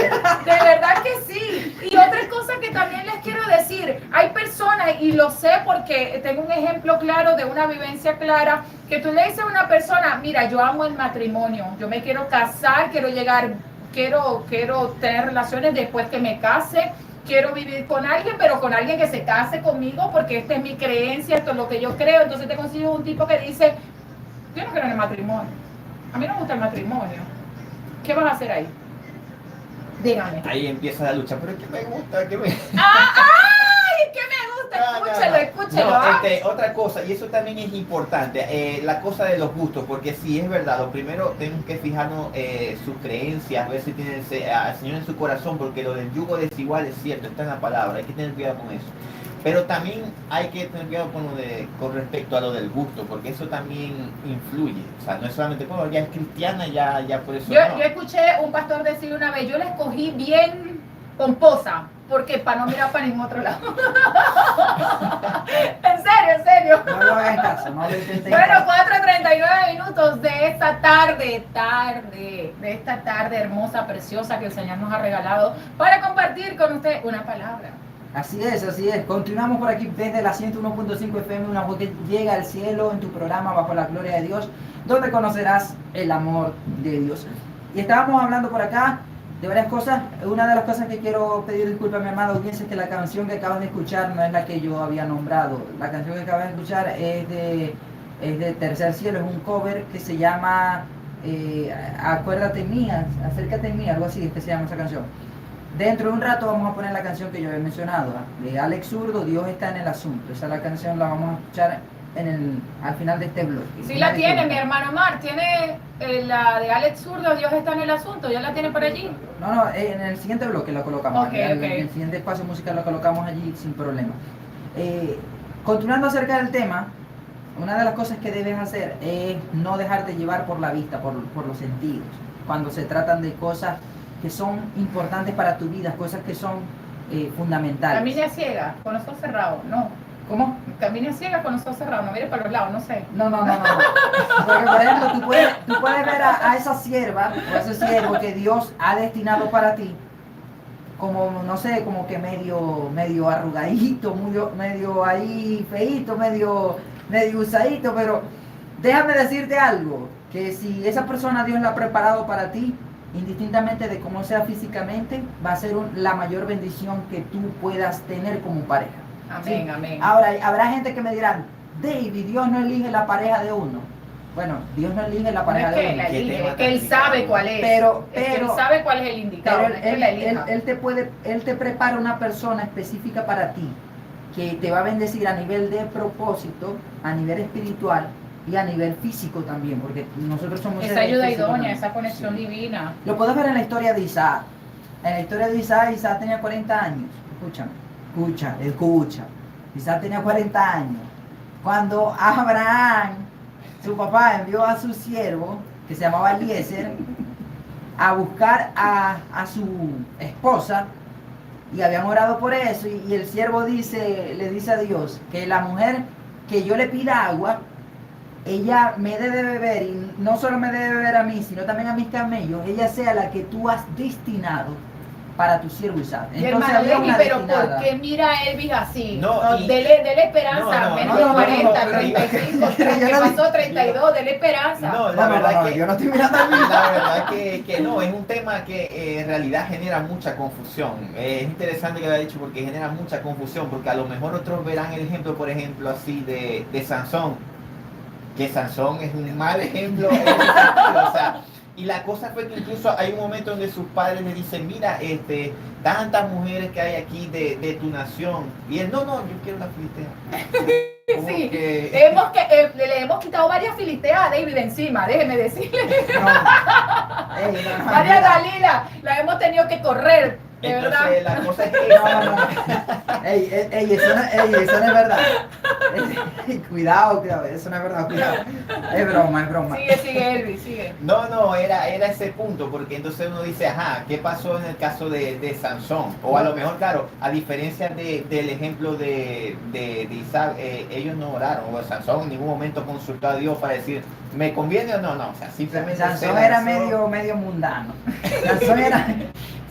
de verdad que sí. Y otra cosa que también les quiero decir, hay personas, y lo sé porque tengo un ejemplo claro de una vivencia clara, que tú le dices a una persona, mira, yo amo el matrimonio, yo me quiero casar, quiero tener relaciones después que me case, quiero vivir con alguien, pero con alguien que se case conmigo porque esta es mi creencia, esto es lo que yo creo. Entonces te consigues un tipo que dice, yo no quiero en el matrimonio, a mí no me gusta el matrimonio. ¿Qué vas a hacer ahí? Dígame. Ahí empieza la lucha, pero ¿qué me gusta? ¿Qué me... ¡Ay! ¿Qué me gusta? Escúchelo. No, otra cosa, y eso también es importante, la cosa de los gustos, porque sí es verdad, lo primero tenemos que fijarnos sus creencias, ver si tienen al Señor en su corazón, porque lo del yugo desigual es cierto, está en la palabra, hay que tener cuidado con eso. Pero también hay que tener cuidado con respecto a lo del gusto, porque eso también influye. O sea, no es solamente, bueno, ya es cristiana, ya por eso. Yo escuché un pastor decir una vez, yo la escogí bien pomposa, porque para no mirar para ningún otro lado. En serio. No lo hagas caso, no lo intenten. Bueno, 4:39 minutos de esta tarde, de esta tarde hermosa, preciosa que el Señor nos ha regalado para compartir con usted una palabra. Así es. Continuamos por aquí desde la 101.5 FM, una voz que llega al cielo en tu programa Bajo la Gloria de Dios, donde conocerás el amor de Dios. Y estábamos hablando por acá de varias cosas. Una de las cosas que quiero pedir disculpas a mi amada audiencia es que la canción que acabas de escuchar no es la que yo había nombrado. La canción que acabas de escuchar es de Tercer Cielo, es un cover que se llama Acuérdate mía, Acércate mía, algo así es que se llama esa canción. Dentro de un rato vamos a poner la canción que yo había mencionado, de Alex Zurdo, Dios está en el asunto. Esa la canción la vamos a escuchar al final de este bloque. Sí la tiene, mi hermano Mar, tiene la de Alex Zurdo, Dios está en el asunto, ¿ya la tiene por allí? No, en el siguiente bloque la colocamos, okay. En el siguiente espacio musical la colocamos allí sin problema. Continuando acerca del tema, una de las cosas que debes hacer es no dejarte llevar por la vista, por los sentidos, cuando se tratan de cosas que son importantes para tu vida, cosas que son fundamentales. Familia ciega, con los ojos cerrados, no. ¿Cómo? Camine ciega con los ojos cerrados, no mire para los lados, no sé. No. Porque, por ejemplo, tú puedes ver a esa sierva o a ese siervo que Dios ha destinado para ti como, no sé, como que medio arrugadito, medio ahí feíto, medio usadito, pero déjame decirte algo, que si esa persona Dios la ha preparado para ti, indistintamente de cómo sea físicamente, va a ser la mayor bendición que tú puedas tener como pareja. Amén, ¿sí? amén. Ahora, habrá gente que me dirán, David, Dios no elige la pareja de uno. Bueno, Dios no elige la No pareja es de que uno. la ¿Qué elige, tema es que Él tan sabe complicado? cuál es. Pero- Es que Él pero- sabe cuál es el indicado, Pero no es que la elija. él te prepara una persona específica para ti, que te va a bendecir a nivel de propósito, a nivel espiritual y a nivel físico también, porque nosotros somos Esa seres ayuda físicos idónea, también. esa conexión Sí. divina. Lo puedes ver en la historia de Isaac. En la historia de Isaac, Isaac tenía 40 años. Escucha. Isaac tenía 40 años. Cuando Abraham, su papá, envió a su siervo, que se llamaba Eliezer, a buscar a su esposa, y habían orado por eso, y el siervo le dice a Dios que la mujer que yo le pida agua, ella me debe beber, y no solo me debe beber a mí, sino también a mis camellos, ella sea la que tú has destinado para tu siervo Isaac. Y hermano había David, una pero destinada. ¿por qué mira a Elvis así? No, y- Dele esperanza, No, menos no, 40, pero- 35, pero yo ¿qué no- pasó? 32, dele esperanza. No, la verdad que yo no estoy mirando a mí. la verdad que no, es un tema que en realidad genera mucha confusión. Es interesante que lo haya dicho porque genera mucha confusión, porque a lo mejor otros verán el ejemplo, por ejemplo, así de Sansón, que Sansón es un mal ejemplo en ese sentido, o sea, y la cosa fue que incluso hay un momento donde sus padres le dicen, mira, tantas mujeres que hay aquí de tu nación, y él, no, yo quiero la filistea. Como Sí, que- le hemos quitado varias filisteas a David encima, déjeme decirle. No, Varias Dalila, la hemos tenido que correr, de Entonces verdad. la cosa es No. Ey, eso no es verdad. Cuidado, eso no es verdad, cuidado. Es broma. Sigue Elvis, sigue. No, era ese punto, porque entonces uno dice, ajá, ¿qué pasó en el caso de Sansón? O a lo mejor, claro, a diferencia del ejemplo de Isaac, ellos no oraron, o Sansón en ningún momento consultó a Dios para decir, ¿me conviene o no? No, o sea, simplemente Sansón se era lanzó. medio mundano.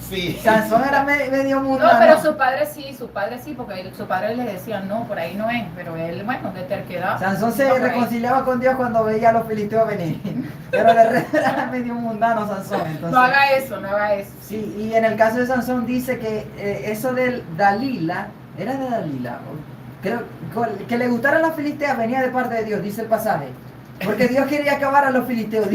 Sí. Sansón era medio No, mundano. pero sus padres sí, porque sus padres les decían, no, por ahí no es, pero él, bueno, de terquedad. Sansón se iba por ahí. reconciliaba con Dios cuando veía a los filisteos venir. Pero de resto era medio mundano Sansón. Entonces, No haga eso. sí, y en el caso de Sansón dice que eso del Dalila, ¿era de Dalila? Creo que le gustaran las filisteas venía de parte de Dios, dice el pasaje. Porque Dios quería acabar a los filisteos,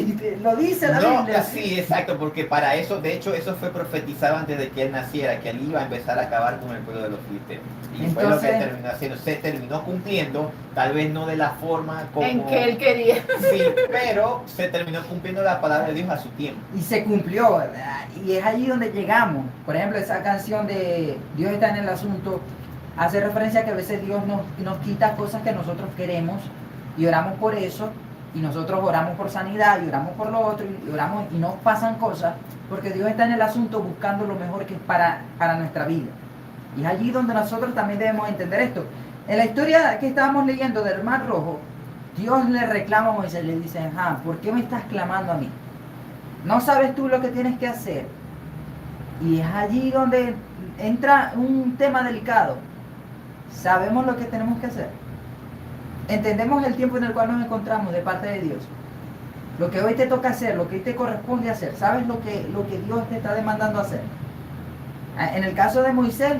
lo dice la No, Biblia. sí, exacto, porque para eso, de hecho, eso fue profetizado antes de que él naciera, que él iba a empezar a acabar con el pueblo de los filisteos. Y fue lo que Entonces- terminó haciendo, se terminó cumpliendo, tal vez no de la forma como... En que él quería. Sí, pero se terminó cumpliendo la palabra de Dios a su tiempo. Y se cumplió, ¿verdad? Y es allí donde llegamos. Por ejemplo, esa canción de Dios está en el asunto hace referencia a que a veces Dios nos quita cosas que nosotros queremos y oramos por eso, y nosotros oramos por sanidad y oramos por lo otro y oramos y nos pasan cosas porque Dios está en el asunto buscando lo mejor que es para nuestra vida. Y es allí donde nosotros también debemos entender esto. En la historia que estábamos leyendo del Mar Rojo, Dios le reclama a Moisés, le dice, ¿por qué me estás clamando a mí? ¿No sabes tú lo que tienes que hacer? Y es allí donde entra un tema delicado. ¿Sabemos lo que tenemos que hacer? ¿Entendemos el tiempo en el cual nos encontramos de parte de Dios? Lo que hoy te toca hacer, lo que hoy te corresponde hacer. ¿Sabes lo que Dios te está demandando hacer? En el caso de Moisés,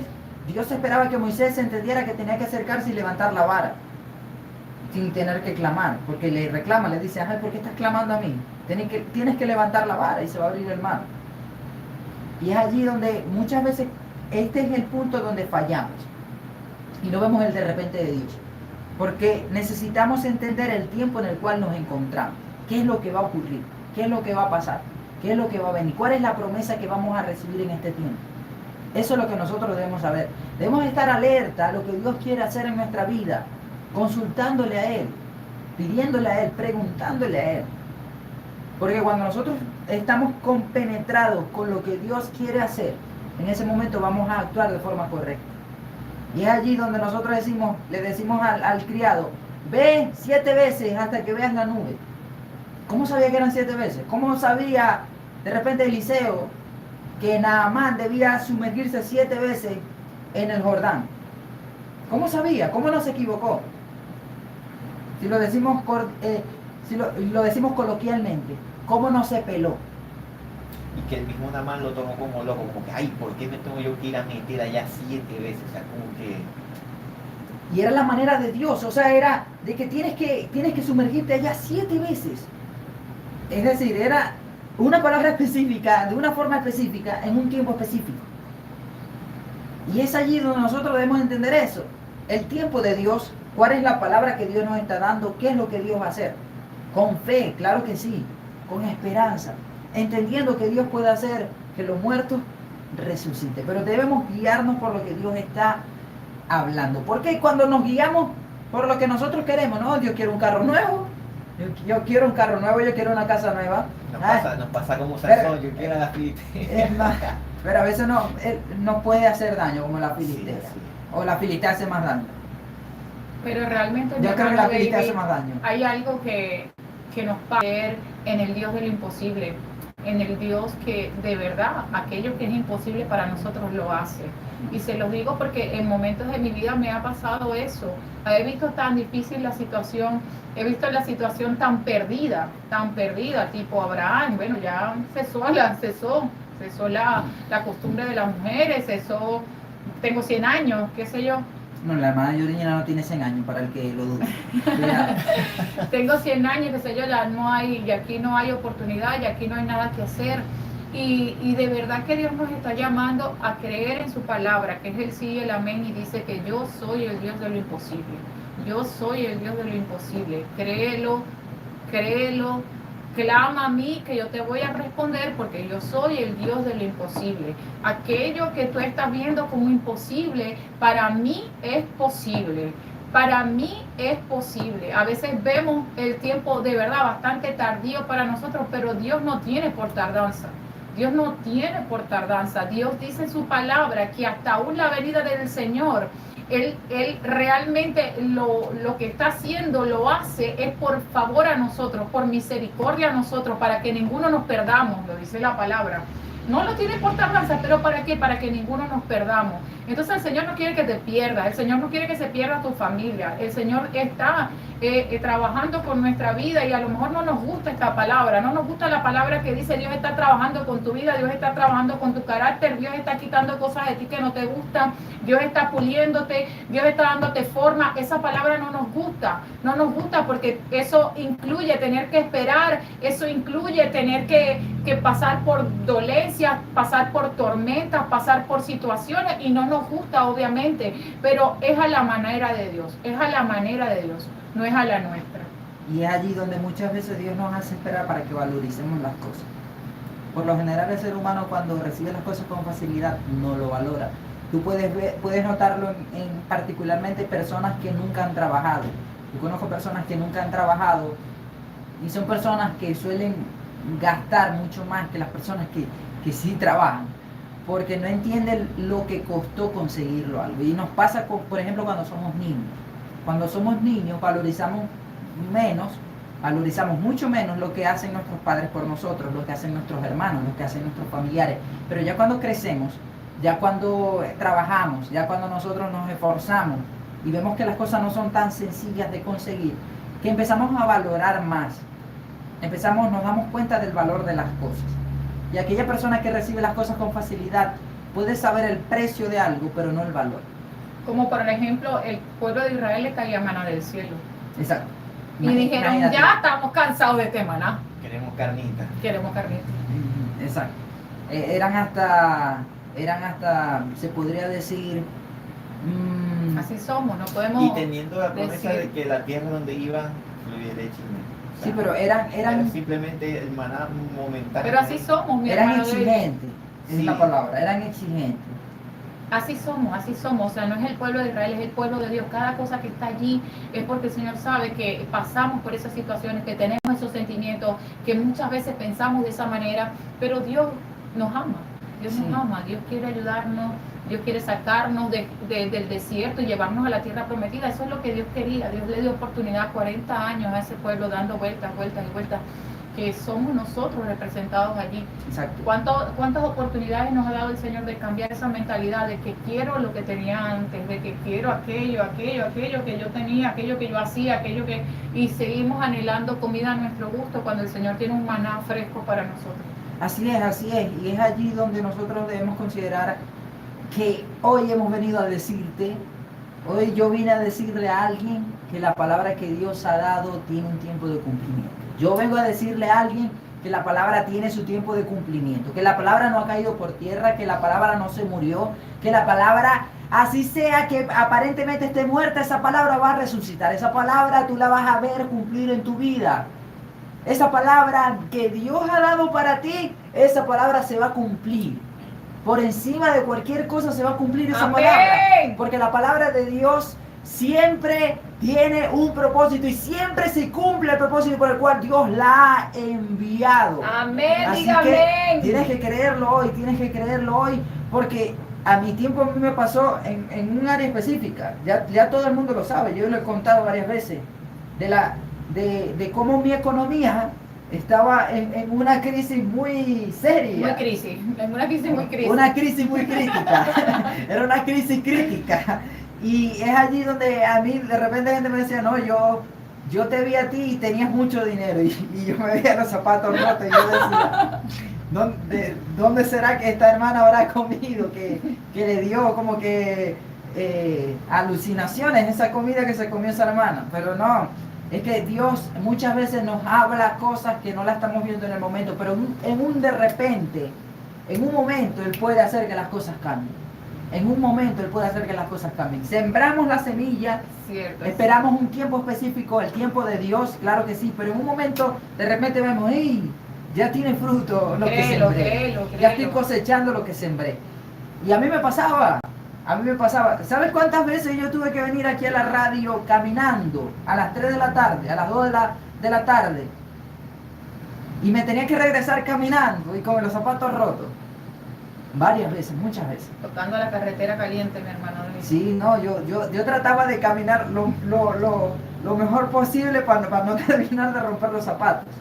Dios esperaba que Moisés entendiera que tenía que acercarse y levantar la vara sin tener que clamar, porque le reclama, le dice, ¿por qué estás clamando a mí? Tienes que levantar la vara y se va a abrir el mar. Y es allí donde muchas veces este es el punto donde fallamos y no vemos el de repente de Dios, porque necesitamos entender el tiempo en el cual nos encontramos, qué es lo que va a ocurrir, qué es lo que va a pasar, qué es lo que va a venir, cuál es la promesa que vamos a recibir en este tiempo. Eso es lo que nosotros debemos saber. Debemos estar alerta a lo que Dios quiere hacer en nuestra vida, consultándole a Él, pidiéndole a Él, preguntándole a Él. Porque cuando nosotros estamos compenetrados con lo que Dios quiere hacer, en ese momento vamos a actuar de forma correcta. Y es allí donde nosotros le decimos al criado, ve 7 veces hasta que veas la nube. ¿Cómo sabía que eran 7 veces? ¿Cómo sabía de repente Eliseo que Naamán debía sumergirse 7 veces en el Jordán? ¿Cómo sabía? ¿Cómo no se equivocó? Si lo decimos, lo decimos coloquialmente, ¿cómo no se peló? Y que el mismo Naamán lo tomó como loco, como que, ay, ¿por qué me tengo yo que ir a meter allá 7 veces? O sea, como que... Y era la manera de Dios, o sea, era de que tienes que sumergirte allá 7 veces. Es decir, era una palabra específica, de una forma específica, en un tiempo específico. Y es allí donde nosotros debemos entender eso. El tiempo de Dios, cuál es la palabra que Dios nos está dando, qué es lo que Dios va a hacer. Con fe, claro que sí, con esperanza, entendiendo que Dios puede hacer que los muertos resuciten. Pero debemos guiarnos por lo que Dios está hablando. Porque cuando nos guiamos por lo que nosotros queremos, no, Dios quiere un carro nuevo, yo quiero un carro nuevo, yo quiero una casa nueva. Nos pasa como Sansón, yo quiero la Filistea. Es más, pero a veces no puede hacer daño como la Filistea. Sí. O la Filistea hace más daño. Pero realmente Yo creo que la Filistea baby, hace más daño. hay algo que nos va a ver en el Dios de lo imposible, en el Dios que de verdad aquello que es imposible para nosotros lo hace. Y se los digo porque en momentos de mi vida me ha pasado eso. He visto tan difícil la situación, he visto la situación tan perdida, tipo Abraham. Bueno, ya cesó la costumbre de las mujeres, tengo 100 años, qué sé yo. No, la hermana Yuriña no tiene 100 años, para el que lo dude. Tengo 100 años, qué sé yo, y aquí no hay oportunidad, y aquí no hay nada que hacer. Y de verdad que Dios nos está llamando a creer en su palabra, que es el sí y el amén, y dice que yo soy el Dios de lo imposible. Yo soy el Dios de lo imposible. Créelo, clama a mí que yo te voy a responder, porque yo soy el Dios de lo imposible. Aquello que tú estás viendo como imposible, para mí es posible. Para mí es posible. A veces vemos el tiempo de verdad bastante tardío para nosotros, pero Dios no tiene por tardanza. Dios no tiene por tardanza. Dios dice en su palabra que hasta aún la venida del Señor, Él realmente lo que está haciendo, lo hace, es por favor a nosotros, por misericordia a nosotros, para que ninguno nos perdamos, lo dice la palabra. No lo tiene por tardanza, pero ¿para qué? Para que ninguno nos perdamos. Entonces el Señor no quiere que te pierdas, el Señor no quiere que se pierda tu familia. El Señor está trabajando con nuestra vida, y a lo mejor no nos gusta esta palabra, no nos gusta la palabra que dice Dios está trabajando con tu vida, Dios está trabajando con tu carácter, Dios está quitando cosas de ti que no te gustan, Dios está puliéndote, Dios está dándote forma. Esa palabra no nos gusta porque eso incluye tener que esperar, eso incluye tener que pasar por dolencias, pasar por tormentas, pasar por situaciones, y no nos gusta obviamente, pero es a la manera de Dios, no es a la nuestra. Y es allí donde muchas veces Dios nos hace esperar para que valoricemos las cosas. Por lo general el ser humano, cuando recibe las cosas con facilidad, no lo valora. Tú puedes notarlo en particularmente personas que nunca han trabajado. Yo conozco personas que nunca han trabajado, y son personas que suelen gastar mucho más que las personas que sí trabajan, porque no entienden lo que costó conseguirlo algo. Y nos pasa, por ejemplo, cuando somos niños. Cuando somos niños valorizamos mucho menos lo que hacen nuestros padres por nosotros, lo que hacen nuestros hermanos, lo que hacen nuestros familiares. Pero ya cuando crecemos, ya cuando trabajamos, ya cuando nosotros nos esforzamos y vemos que las cosas no son tan sencillas de conseguir, que empezamos a valorar más, nos damos cuenta del valor de las cosas. Y aquella persona que recibe las cosas con facilidad puede saber el precio de algo, pero no el valor. Como por ejemplo, el pueblo de Israel le caía maná del cielo. Exacto. Y dijeron, ya estamos cansados de este maná. Queremos carnita. Exacto. Eran hasta, se podría decir... Así somos, no podemos... Y teniendo la promesa de que la tierra donde iban fluye leche y miel. Sí, pero eran simplemente el maná momentáneo. Pero así somos, mi eran hermano. Exigentes, es sí. la palabra, eran exigentes. Así somos, o sea, no es el pueblo de Israel, es el pueblo de Dios. Cada cosa que está allí es porque el Señor sabe que pasamos por esas situaciones, que tenemos esos sentimientos, que muchas veces pensamos de esa manera, pero Dios nos ama, Dios nos ama, Dios quiere ayudarnos, Dios quiere sacarnos del desierto y llevarnos a la tierra prometida. Eso es lo que Dios quería. Dios le dio oportunidad 40 años a ese pueblo dando vueltas, vueltas y vueltas, que somos nosotros representados allí. Exacto. ¿Cuántas oportunidades nos ha dado el Señor de cambiar esa mentalidad de que quiero lo que tenía antes, de que quiero aquello que yo tenía, aquello que yo hacía, y seguimos anhelando comida a nuestro gusto cuando el Señor tiene un maná fresco para nosotros? Así es, y es allí donde nosotros debemos considerar que hoy hemos venido a decirte, hoy yo vine a decirle a alguien que la palabra que Dios ha dado tiene un tiempo de cumplimiento. Yo vengo a decirle a alguien que la palabra tiene su tiempo de cumplimiento, que la palabra no ha caído por tierra, que la palabra no se murió, que la palabra, así sea que aparentemente esté muerta, esa palabra va a resucitar, esa palabra tú la vas a ver cumplir en tu vida. Esa palabra que Dios ha dado para ti, esa palabra se va a cumplir. Por encima de cualquier cosa se va a cumplir esa ¡Amén! palabra. Porque la palabra de Dios siempre tiene un propósito y siempre se cumple el propósito por el cual Dios la ha enviado. Amén, Así diga que amén. tienes que creerlo hoy, porque a mi tiempo a mí me pasó en un área específica. Ya todo el mundo lo sabe, yo lo he contado varias veces, de cómo mi economía estaba en una crisis muy seria. Una crisis muy crítica. Una crisis muy crítica. Era una crisis crítica. Y es allí donde a mí de repente la gente me decía, no, yo te vi a ti y tenías mucho dinero. Y yo me veía los zapatos rotos y yo decía, ¿dónde será que esta hermana habrá comido? Que le dio como que alucinaciones esa comida que se comió esa hermana. Pero no, es que Dios muchas veces nos habla cosas que no las estamos viendo en el momento, pero en un de repente, en un momento Él puede hacer que las cosas cambien. En un momento Él puede hacer que las cosas cambien. Sembramos la semilla, Cierto, esperamos un tiempo específico, el tiempo de Dios, claro que sí, pero en un momento de repente vemos, ¡hey! Ya tiene fruto lo que sembré. Ya estoy cosechando lo que sembré. Y a mí me pasaba. ¿Sabes cuántas veces yo tuve que venir aquí a la radio caminando a las 3 de la tarde, a las 2 de la tarde? Y me tenía que regresar caminando y con los zapatos rotos. Varias veces, muchas veces. Tocando la carretera caliente, mi hermano. Sí, no, yo trataba de caminar lo mejor posible para no terminar de romper los zapatos.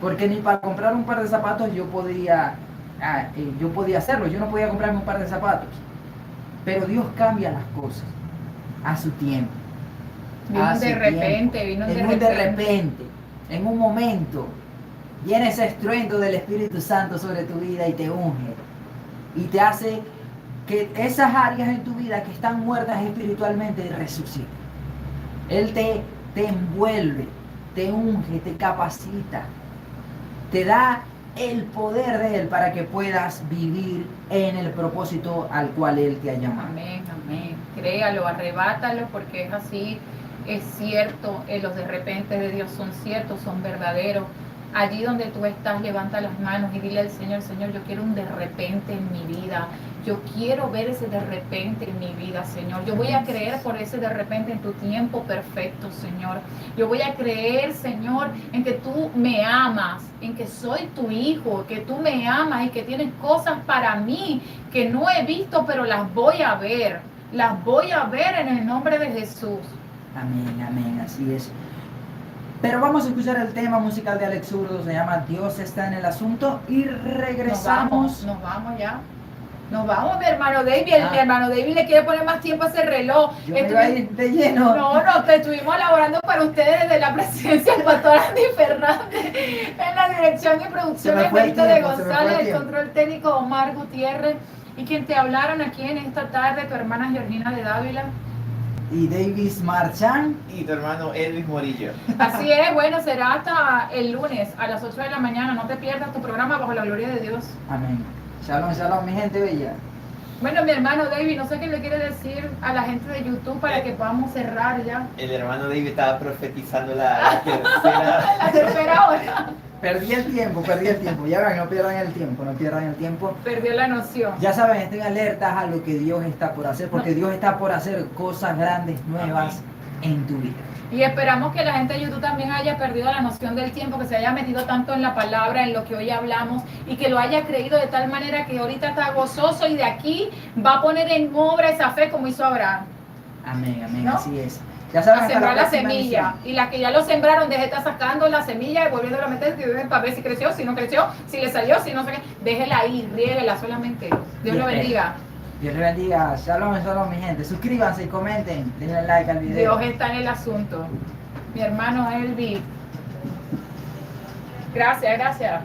Porque ni para comprar un par de zapatos yo podía hacerlo. Yo no podía comprarme un par de zapatos. Pero Dios cambia las cosas a su tiempo. Vino de repente. En un momento, viene ese estruendo del Espíritu Santo sobre tu vida y te unge. Y te hace que esas áreas en tu vida que están muertas espiritualmente resuciten. Él te envuelve, te unge, te capacita, te da el poder de Él para que puedas vivir en el propósito al cual Él te ha llamado. Amén, amén. Créalo, arrebátalo, porque es así, es cierto, los de repente de Dios son ciertos, son verdaderos. Allí donde tú estás, levanta las manos y dile al Señor, Señor, yo quiero un de repente en mi vida. Yo quiero ver ese de repente en mi vida, Señor. Yo voy a creer por ese de repente en tu tiempo perfecto, Señor. Yo voy a creer, Señor, en que tú me amas, en que soy tu hijo, que tú me amas y que tienes cosas para mí que no he visto, pero las voy a ver. Las voy a ver en el nombre de Jesús. Amén, amén, así es. Pero vamos a escuchar el tema musical de Alex Zurdo, se llama Dios está en el asunto y regresamos. Nos vamos ya. Nos vamos, mi hermano David. Mi hermano David le quiere poner más tiempo a ese reloj. Yo me iba a ir de lleno. No, te estuvimos elaborando para ustedes desde la presencia del pastor Andy Fernández, en la dirección y producción de Benito de González, el control técnico Omar Gutiérrez, y quien te hablaron aquí en esta tarde, tu hermana Georgina de Dávila. Y Davis Marchán. Y tu hermano Elvis Morillo. Así es, bueno, será hasta el lunes a las 8 de la mañana. No te pierdas tu programa Bajo la Gloria de Dios. Amén. Shalom, shalom, mi gente bella. Bueno, mi hermano David, no sé qué le quiere decir a la gente de YouTube para que podamos cerrar ya. El hermano David estaba profetizando la tercera. La tercera hora. Perdí el tiempo. Ya ven, no pierdan el tiempo. Perdió la noción. Ya saben, estén alertas a lo que Dios está por hacer, porque Dios está por hacer cosas grandes, nuevas en tu vida. Y esperamos que la gente de YouTube también haya perdido la noción del tiempo, que se haya metido tanto en la palabra, en lo que hoy hablamos, y que lo haya creído de tal manera que ahorita está gozoso y de aquí va a poner en obra esa fe como hizo Abraham. Amén, amén, ¿No? así es. Ya saben, A hasta sembrar la próxima semilla. edición. Y la que ya lo sembraron, deje de estar sacando la semilla y volviéndola a meter para ver si creció, si no creció, si le salió, si no sé qué. Déjela ahí, riéguela solamente. Dios lo bendiga. Dios le bendiga. Shalom, shalom, mi gente. Suscríbanse y comenten. Denle like al video. Dios está en el asunto. Mi hermano Elvi. Gracias, gracias.